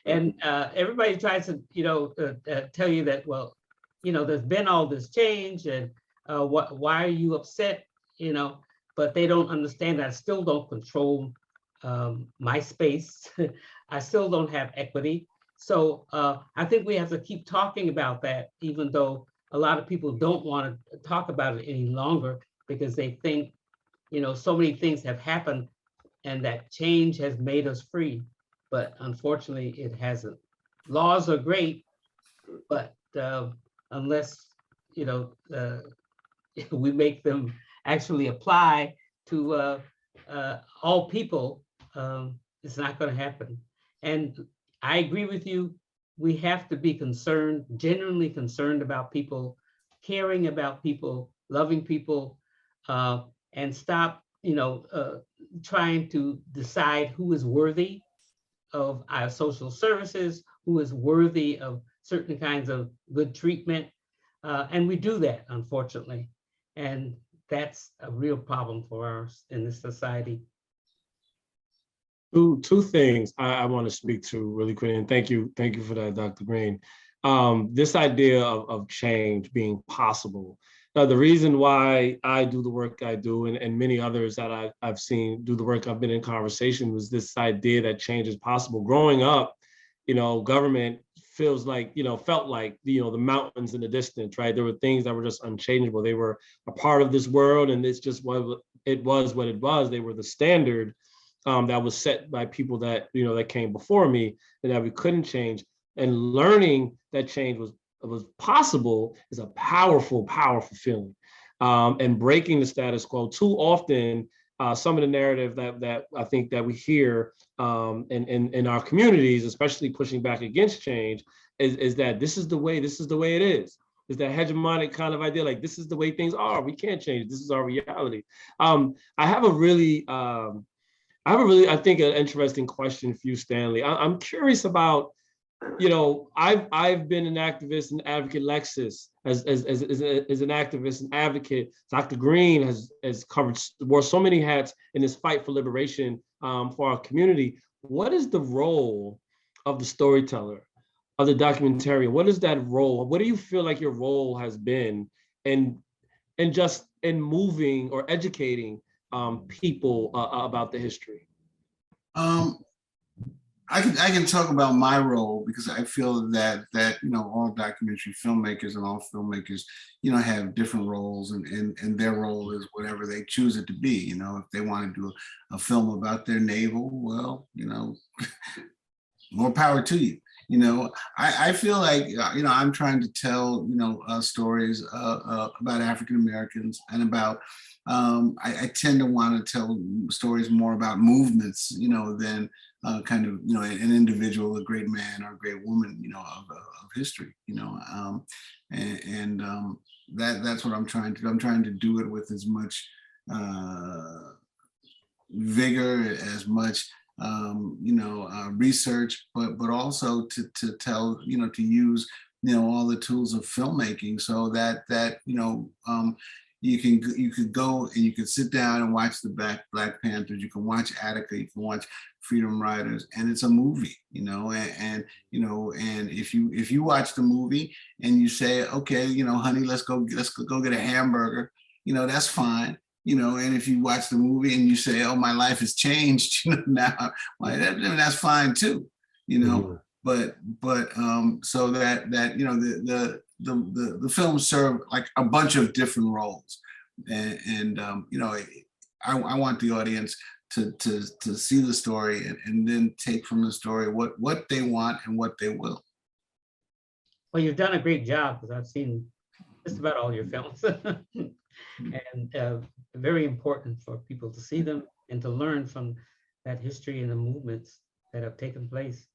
And everybody tries to tell you that, well, there's been all this change, and why are you upset, but they don't understand that I still don't control my space. I still don't have equity. So I think we have to keep talking about that, even though a lot of people don't want to talk about it any longer, because they think, so many things have happened and that change has made us free. But unfortunately, it hasn't. Laws are great, but unless, we make them actually apply to all people, it's not going to happen. And I agree with you. We have to be concerned, genuinely concerned about people, caring about people, loving people, and stop, trying to decide who is worthy of our social services, who is worthy of certain kinds of good treatment. And we do that, unfortunately. And that's a real problem for us in this society. Two things I want to speak to really quick, and thank you for that, Dr. Green. This idea of change being possible. Now, the reason why I do the work I do, and many others that I've seen do the work, I've been in conversation, was this idea that change is possible. Growing up, government felt like the mountains in the distance, right? There were things that were just unchangeable. They were a part of this world, and it's just what it was. They were the standard that was set by people that that came before me, and that we couldn't change. And learning that change was possible is a powerful feeling. And breaking the status quo. Too often, some of the narrative that I think that we hear in our communities, especially pushing back against change, is that this is the way it is. Is that hegemonic kind of idea, like this is the way things are. We can't change. This is our reality. I have a really, I think, an interesting question for you, Stanley. I'm curious about, I've been an activist and advocate. Lexus as an activist and advocate. Dr. Green has wore so many hats in this fight for liberation for our community. What is the role of the storyteller, of the documentarian? What is that role? What do you feel like your role has been in just in moving or educating people about the history? I can talk about my role because I feel that all documentary filmmakers and all filmmakers have different roles, and their role is whatever they choose it to be. If they want to do a film about their navel, well, more power to you. I feel like I'm trying to tell stories about African Americans and about I tend to want to tell stories more about movements than kind of an individual, a great man or a great woman of history. That's what I'm trying to do. I'm trying to do it with as much vigor, as much research, but also to tell, to use, all the tools of filmmaking so that you could go and you could sit down and watch the Black Panthers, you can watch Attica, you can watch Freedom Riders, and it's a movie, and if you watch the movie and you say, okay, honey, let's go get a hamburger, that's fine. And if you watch the movie and you say, "Oh, my life has changed," now, well, that's fine too, But so that the films serve like a bunch of different roles, and I want the audience to see the story and then take from the story what they want and what they will. Well, you've done a great job because I've seen just about all your films. And very important for people to see them and to learn from that history and the movements that have taken place.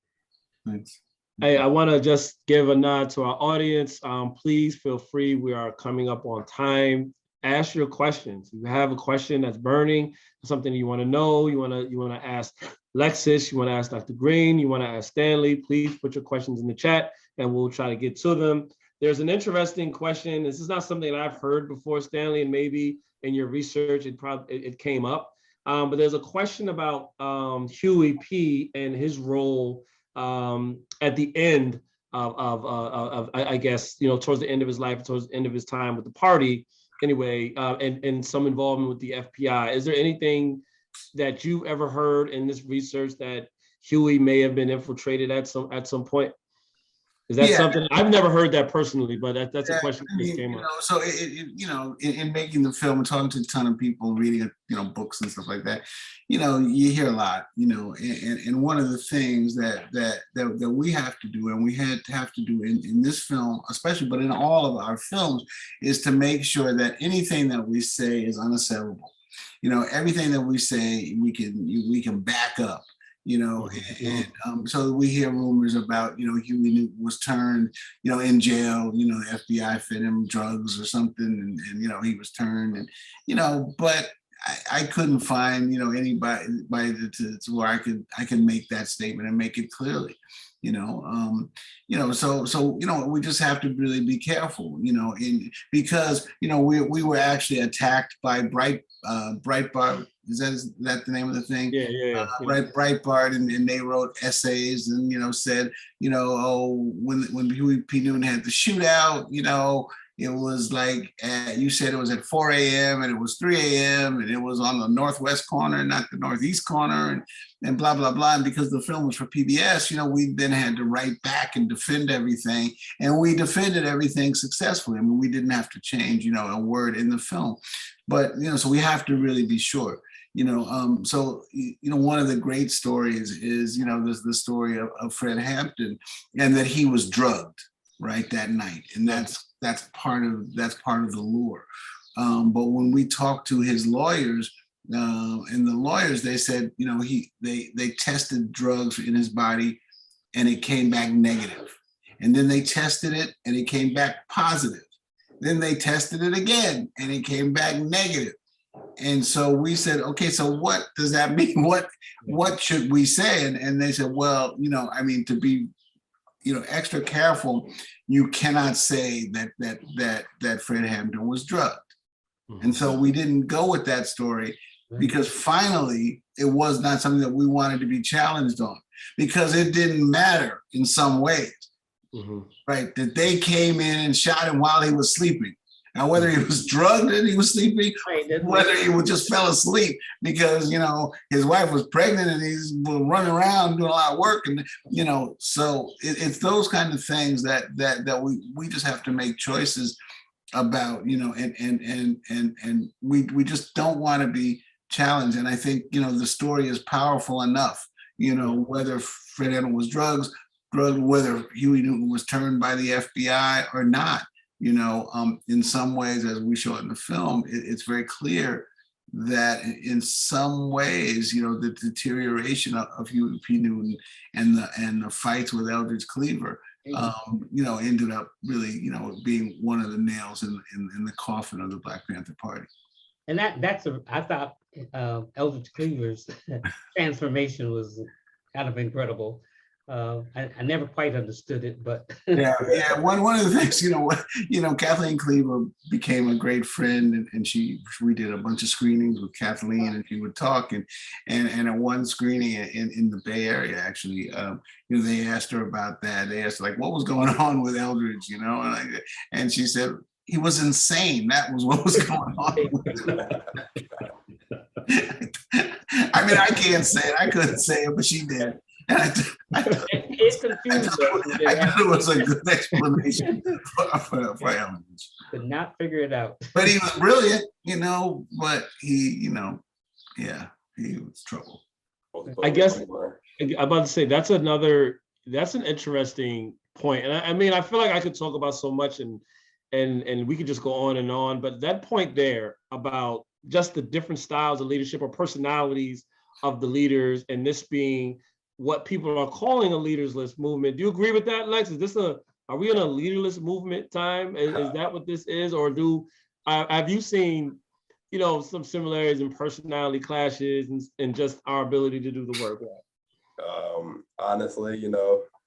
Thanks. Hey, I want to just give a nod to our audience. Please feel free. We are coming up on time. Ask your questions. If you have a question that's burning, something you want to know, you want to ask Lexis, you want to ask Dr. Green, you want to ask Stanley, please put your questions in the chat and we'll try to get to them. There's an interesting question. This is not something that I've heard before, Stanley, and maybe in your research it came up. But there's a question about Huey P. and his role at the end of I guess, towards the end of his life, towards the end of his time with the party, anyway, and some involvement with the FBI. Is there anything that you've ever heard in this research that Huey may have been infiltrated at some point? Is that something? I've never heard that personally, but that's a question that just came up. So in making the film and talking to a ton of people, reading books and stuff like that, you hear a lot, and one of the things that we have to do, and we have to do in this film, especially, but in all of our films, is to make sure that anything that we say is unassailable. Everything that we say, we can back up. So we hear rumors about, Huey was turned, in jail, the FBI fed him drugs or something, and he was turned, and, but I couldn't find, anybody to where I can make that statement and make it clearly. So we just have to really be careful, because we were actually attacked by Breitbart. Is that the name of the thing? Yeah. Breitbart, and they wrote essays and said when Huey P. Newton had the shootout, it was like you said it was at 4 a.m. and it was 3 a.m. and it was on the northwest corner, not the northeast corner, and blah blah blah. And because the film was for PBS, we then had to write back and defend everything, and we defended everything successfully. I mean, we didn't have to change a word in the film, but so we have to really be sure. So one of the great stories is there's the story of Fred Hampton, and that he was drugged right that night, and that's part of the lure. But when we talked to his lawyers, and the lawyers, they said they tested drugs in his body, and it came back negative, and then they tested it and it came back positive. Then they tested it again and it came back negative. And so we said, okay, so what does that mean? What should we say? And they said, well, to be, extra careful, you cannot say that Fred Hampton was drugged. Mm-hmm. And so we didn't go with that story because finally it was not something that we wanted to be challenged on, because it didn't matter in some ways, mm-hmm. right? That they came in and shot him while he was sleeping. Now, whether he was drugged and he was sleeping, Right, whether he would just fell asleep because, his wife was pregnant and he's running around doing a lot of work. And, so it's those kind of things that we just have to make choices about, and we just don't want to be challenged. And I think, the story is powerful enough, whether Fred Hampton was drugged, whether Huey Newton was turned by the FBI or not. In some ways, as we show it in the film, it's very clear that in some ways, the deterioration of Huey P. Newton and the fights with Eldridge Cleaver, ended up really, being one of the nails in the coffin of the Black Panther Party. And I thought Eldridge Cleaver's transformation was kind of incredible. I never quite understood it, but yeah. One of the things, Kathleen Cleaver became a great friend, and we did a bunch of screenings with Kathleen, and she would talk, and at one screening in the Bay Area, actually, they asked her about that. They asked like, what was going on with Eldridge, and she said he was insane. That was what was going on with him. I mean, I can't say it. I couldn't say it, but she did. It's confusing. I thought it was a good explanation for Eldridge. Could not figure it out. But he was brilliant, but he, he was trouble. I guess I'm about to say that's an interesting point. And I mean, I feel like I could talk about so much and we could just go on and on, but that point there about just the different styles of leadership or personalities of the leaders, and this being what people are calling a leaderless movement. Do you agree with that, Lex? Are we in a leaderless movement time? Is that what this is? Or have you seen, some similarities in personality clashes and just our ability to do the work? Honestly,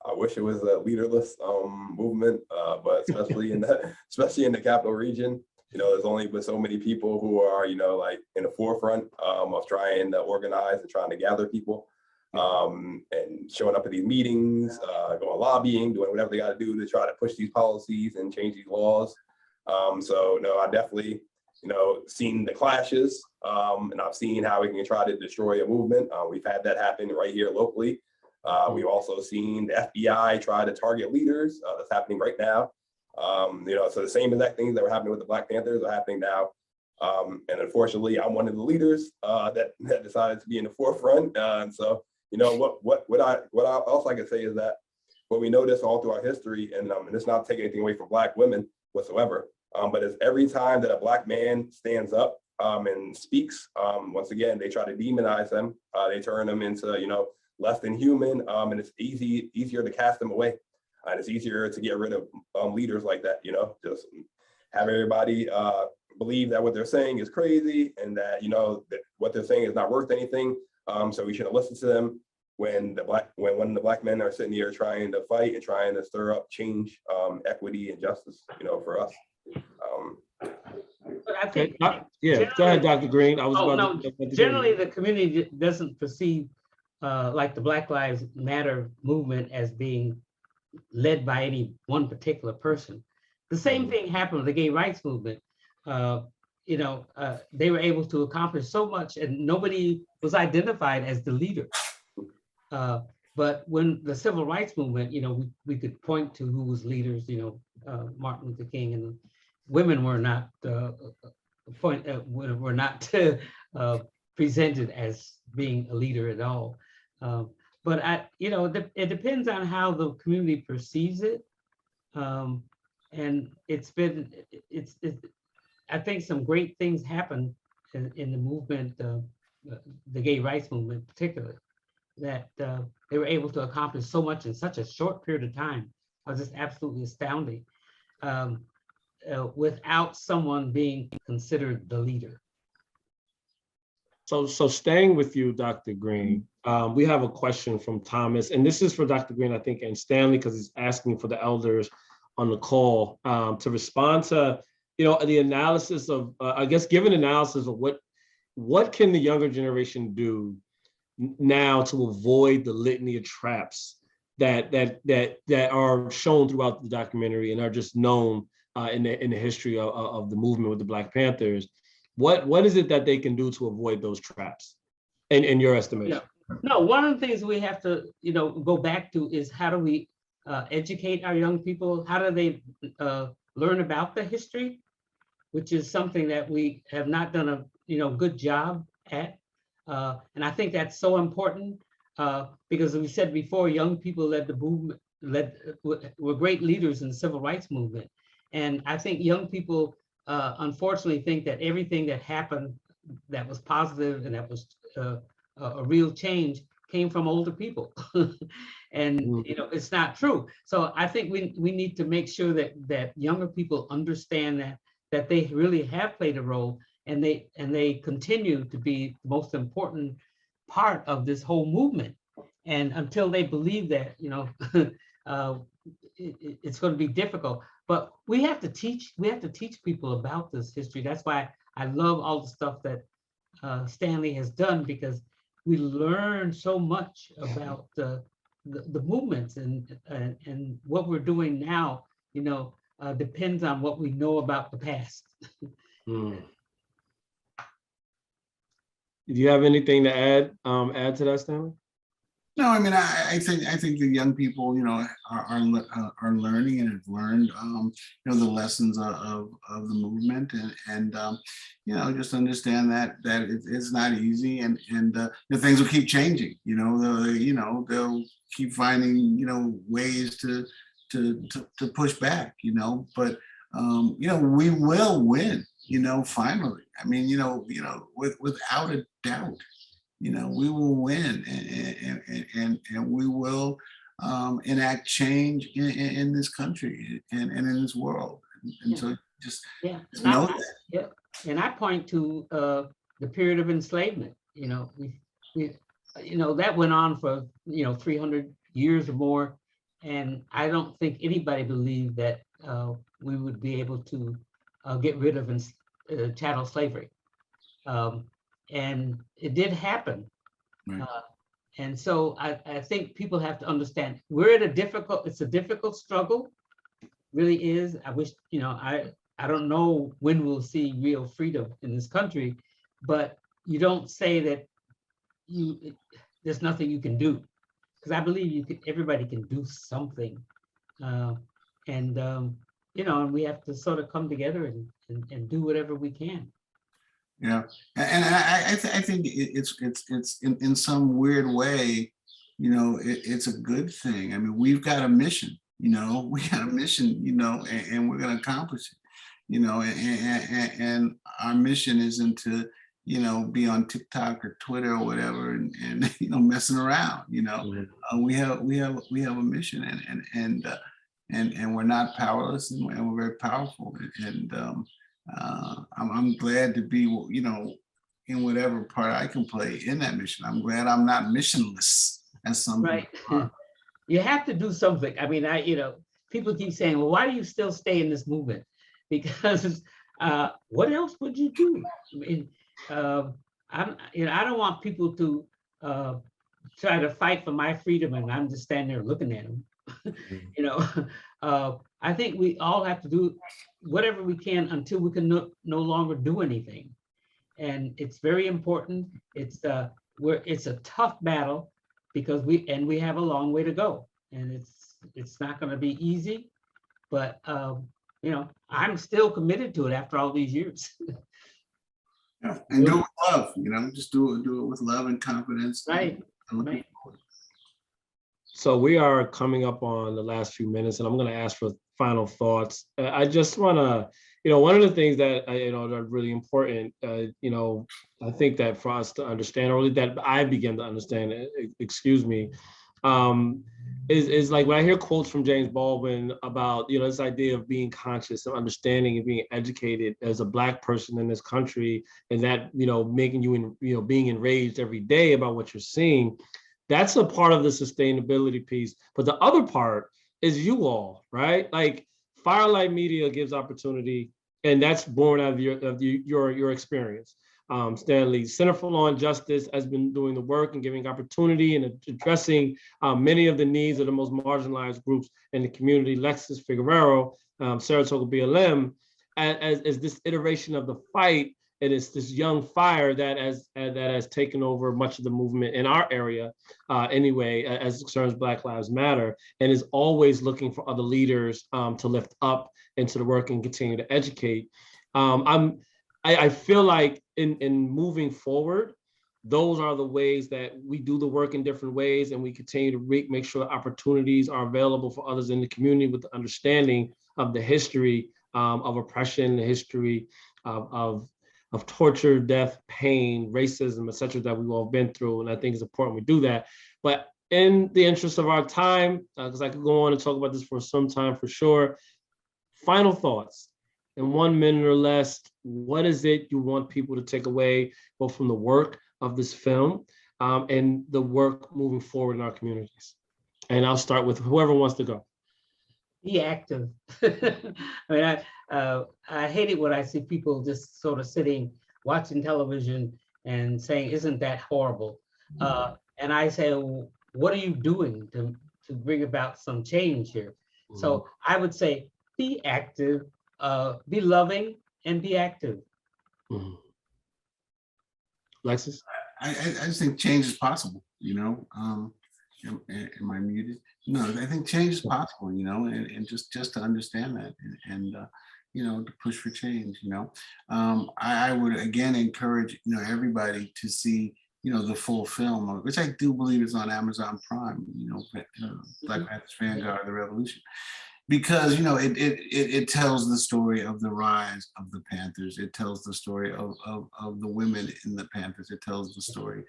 I wish it was a leaderless movement, but especially in the capital region, there's only been so many people who are, like in the forefront of trying to organize and trying to gather people. And showing up at these meetings, going lobbying, doing whatever they got to do to try to push these policies and change these laws. So no, I definitely, seen the clashes, and I've seen how we can try to destroy a movement. We've had that happen right here locally. We've also seen the FBI try to target leaders. That's happening right now. So the same exact things that were happening with the Black Panthers are happening now. And unfortunately, I'm one of the leaders that decided to be in the forefront. And so, what else I can say is that what we notice all through our history, and it's not taking anything away from Black women whatsoever, but it's every time that a Black man stands up and speaks, once again, they try to demonize them. They turn them into, less than human, and it's easier to cast them away. And it's easier to get rid of leaders like that, just have everybody believe that what they're saying is crazy and that, that what they're saying is not worth anything. So we shouldn't listen to them when the Black men are sitting here trying to fight and trying to stir up change, equity, and justice, for us. But I think, go ahead, Dr. Green. Generally, the community doesn't perceive like the Black Lives Matter movement as being led by any one particular person. The same thing happened with the gay rights movement. They were able to accomplish so much and nobody was identified as the leader. But when the civil rights movement, we could point to who was leaders, Martin Luther King, and women were not presented as being a leader at all. But it depends on how the community perceives it. And I think some great things happened in the movement, the gay rights movement particularly, that they were able to accomplish so much in such a short period of time. It was just absolutely astounding, without someone being considered the leader. So staying with you, Dr. Green, we have a question from Thomas, and this is for Dr. Green, I think, and Stanley, because he's asking for the elders on the call to respond to, the analysis of, give an analysis of what can the younger generation do now to avoid the litany of traps that are shown throughout the documentary and are just known in the history of the movement with the Black Panthers. What is it that they can do to avoid those traps, in your estimation? No, one of the things we have to, go back to is how do we educate our young people? How do they learn about the history, which is something that we have not done a good job at. And I think that's so important because, as we said before, young people led the movement, were great leaders in the civil rights movement. And I think young people unfortunately think that everything that happened that was positive and that was a real change came from older people. And it's not true. So I think we need to make sure that younger people understand that they really have played a role, and they continue to be the most important part of this whole movement. And until they believe that, it's going to be difficult. But we have to teach people about this history. That's why I love all the stuff that Stanley has done, because we learn so much about the movements, and what we're doing now, depends on what we know about the past. Do you have anything to add to that, Stanley? No, I mean, I think the young people, are learning and have learned, the lessons of the movement, and just understand that it's not easy, and things will keep changing. They'll keep finding ways to push back. But we will win. Finally. I mean, without a doubt. We will win, and we will enact change in this country and in this world. And so just know that. Yeah, and I point to the period of enslavement. We that went on for 300 years or more, and I don't think anybody believed that we would be able to get rid of chattel slavery. And it did happen. Right. And so I think people have to understand we're at it's a difficult struggle, really is. I wish, I don't know when we'll see real freedom in this country, but you don't say that there's nothing you can do, because I believe everybody can do something. And we have to sort of come together and do whatever we can. Yeah, and I think it's in some weird way, it's a good thing. I mean, we've got a mission, we got a mission, and we're going to accomplish it, and our mission isn't to, be on TikTok or Twitter or whatever and messing around. We have a mission, and we're not powerless, and we're very powerful, and I'm glad to be, in whatever part I can play in that mission. I'm glad I'm not missionless, as some right. You have to do something. I mean, people keep saying, well, why do you still stay in this movement? Because what else would you do? I mean, I don't want people to try to fight for my freedom and I'm just standing there looking at them. I think we all have to do whatever we can until we can no longer do anything. And it's very important. It's a tough battle, because we have a long way to go, and it's not going to be easy, but I'm still committed to it after all these years. Yeah, and do it with love, just do it with love and confidence. Right. Right. So we are coming up on the last few minutes, and I'm going to ask for final thoughts. I just want to, one of the things that that are really important, I think that for us to understand, or that I begin to understand, is like when I hear quotes from James Baldwin about, this idea of being conscious, of understanding and being educated as a Black person in this country, and that, making you, being enraged every day about what you're seeing. That's a part of the sustainability piece. But the other part is you all, right? Like Firelight Media gives opportunity, and that's born out of your experience. Stanley, Center for Law and Justice has been doing the work and giving opportunity and addressing many of the needs of the most marginalized groups in the community. Lexis Figueroa Saratoga BLM, as this iteration of the fight. And it's this young fire that has taken over much of the movement in our area, anyway, as it concerns Black Lives Matter, and is always looking for other leaders to lift up into the work and continue to educate. I feel like in moving forward, those are the ways that we do the work in different ways, and we continue to make sure opportunities are available for others in the community with the understanding of the history of oppression, the history of torture, death, pain, racism, et cetera, that we've all been through. And I think it's important we do that. But in the interest of our time, because I could go on and talk about this for some time for sure, final thoughts in 1 minute or less. What is it you want people to take away, both from the work of this film and the work moving forward in our communities? And I'll start with whoever wants to go. Be active. I mean, I hate it when I see people just sort of sitting, watching television and saying, isn't that horrible? And I say, well, what are you doing to bring about some change here? Mm-hmm. So I would say, be active, be loving, and be active. Mm-hmm. Lexus? I just think change is possible, you know. Am I muted? No, I think change is possible, you know, and just to understand that and you know, to push for change, you know. I would again encourage, you know, everybody to see, you know, the full film, which I do believe is on Amazon Prime, you know, Black Panthers Vanguard of the Revolution. Because, you know, it tells the story of the rise of the Panthers. It tells the story of the women in the Panthers. It tells the story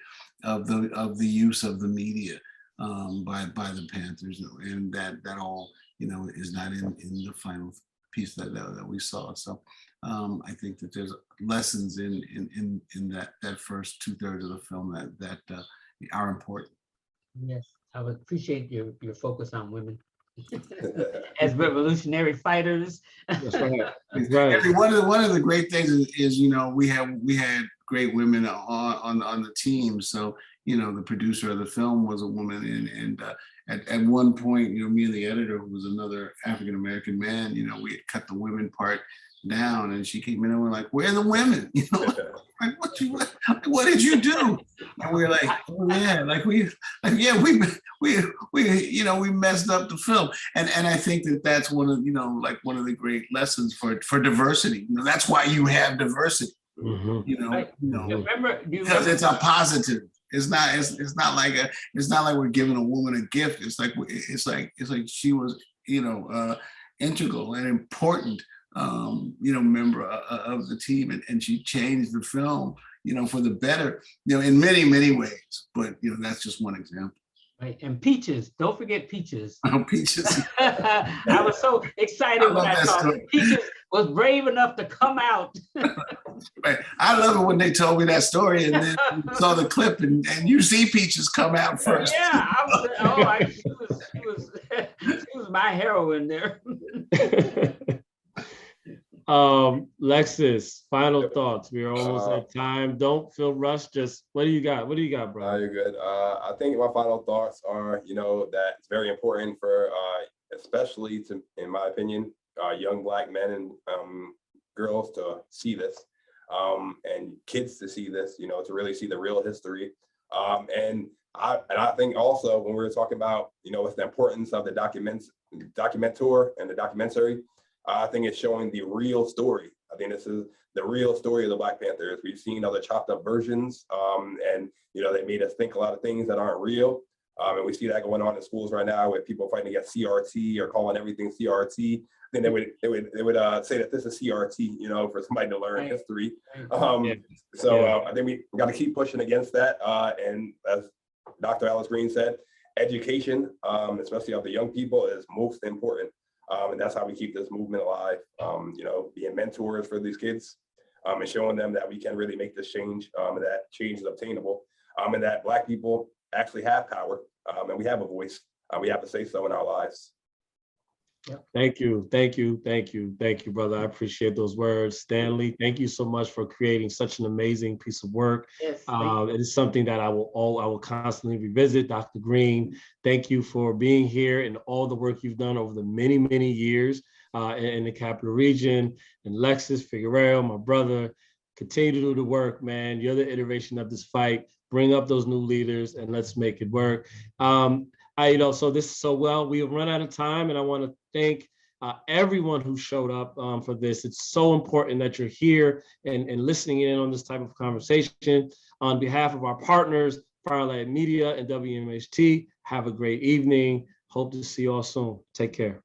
of the use of the media by the Panthers, and that all, you know, is not in the final piece that we saw. So I think that there's lessons in that first 2/3 of the film that are important. Yes, I would appreciate your focus on women as revolutionary fighters. That's right. That's right. One of the great things is, you know, we had great women on the team. So, you know, the producer of the film was a woman, and at one point, you know, me and the editor, who was another African-American man, you know, we had cut the women part down, and she came in and we're like, where are the women? You know, like, what did you do? And we were like, oh yeah, we you know, we messed up the film. And I think that's one of, you know, like one of the great lessons for diversity. You know, that's why you have diversity. Mm-hmm. You know, right. you know, because it's a positive. It's not like we're giving a woman a gift. It's like she was, you know, integral and important, you know, member of the team, and she changed the film, you know, for the better, you know, in many ways. But you know, that's just one example. Right, and Peaches, don't forget Peaches. Oh, Peaches! I was so excited when I saw Peaches was brave enough to come out. Right. I love it when they told me that story, and then saw the clip, and you see Peaches come out first. Yeah, she was my heroine there. Lexus, final thoughts. We are almost at time. Don't feel rushed. Just what do you got? What do you got, bro? You're good. I think my final thoughts are, you know, that it's very important for, especially to, in my opinion, young Black men and girls to see this, and kids to see this, you know, to really see the real history. And I think also when we were talking about, you know, what's the importance of the documentor and the documentary, I think it's showing the real story. I think this is the real story of the Black Panthers. We've seen other chopped up versions, and you know, they made us think a lot of things that aren't real. And we see that going on in schools right now with people fighting against CRT or calling everything CRT. Then they would say that this is CRT, you know, for somebody to learn history. So I think we got to keep pushing against that. And as Dr. Alice Green said, education, especially of the young people, is most important. And that's how we keep this movement alive, you know, being mentors for these kids, and showing them that we can really make this change, and that change is obtainable, and that Black people actually have power, and we have a voice. We have to say so in our lives. Yep. Thank you, brother. I appreciate those words. Stanley, thank you so much for creating such an amazing piece of work. Yes, it is something that I will constantly revisit. Dr. Green, thank you for being here and all the work you've done over the many years. in the capital region. And Lexus Figueroa, my brother, continue to do the work, man. You're the iteration of this fight. Bring up those new leaders and let's make it work. So this is so well. We have run out of time, and I want to thank everyone who showed up for this. It's so important that you're here and listening in on this type of conversation. On behalf of our partners, Firelight Media and WMHT, have a great evening. Hope to see you all soon. Take care.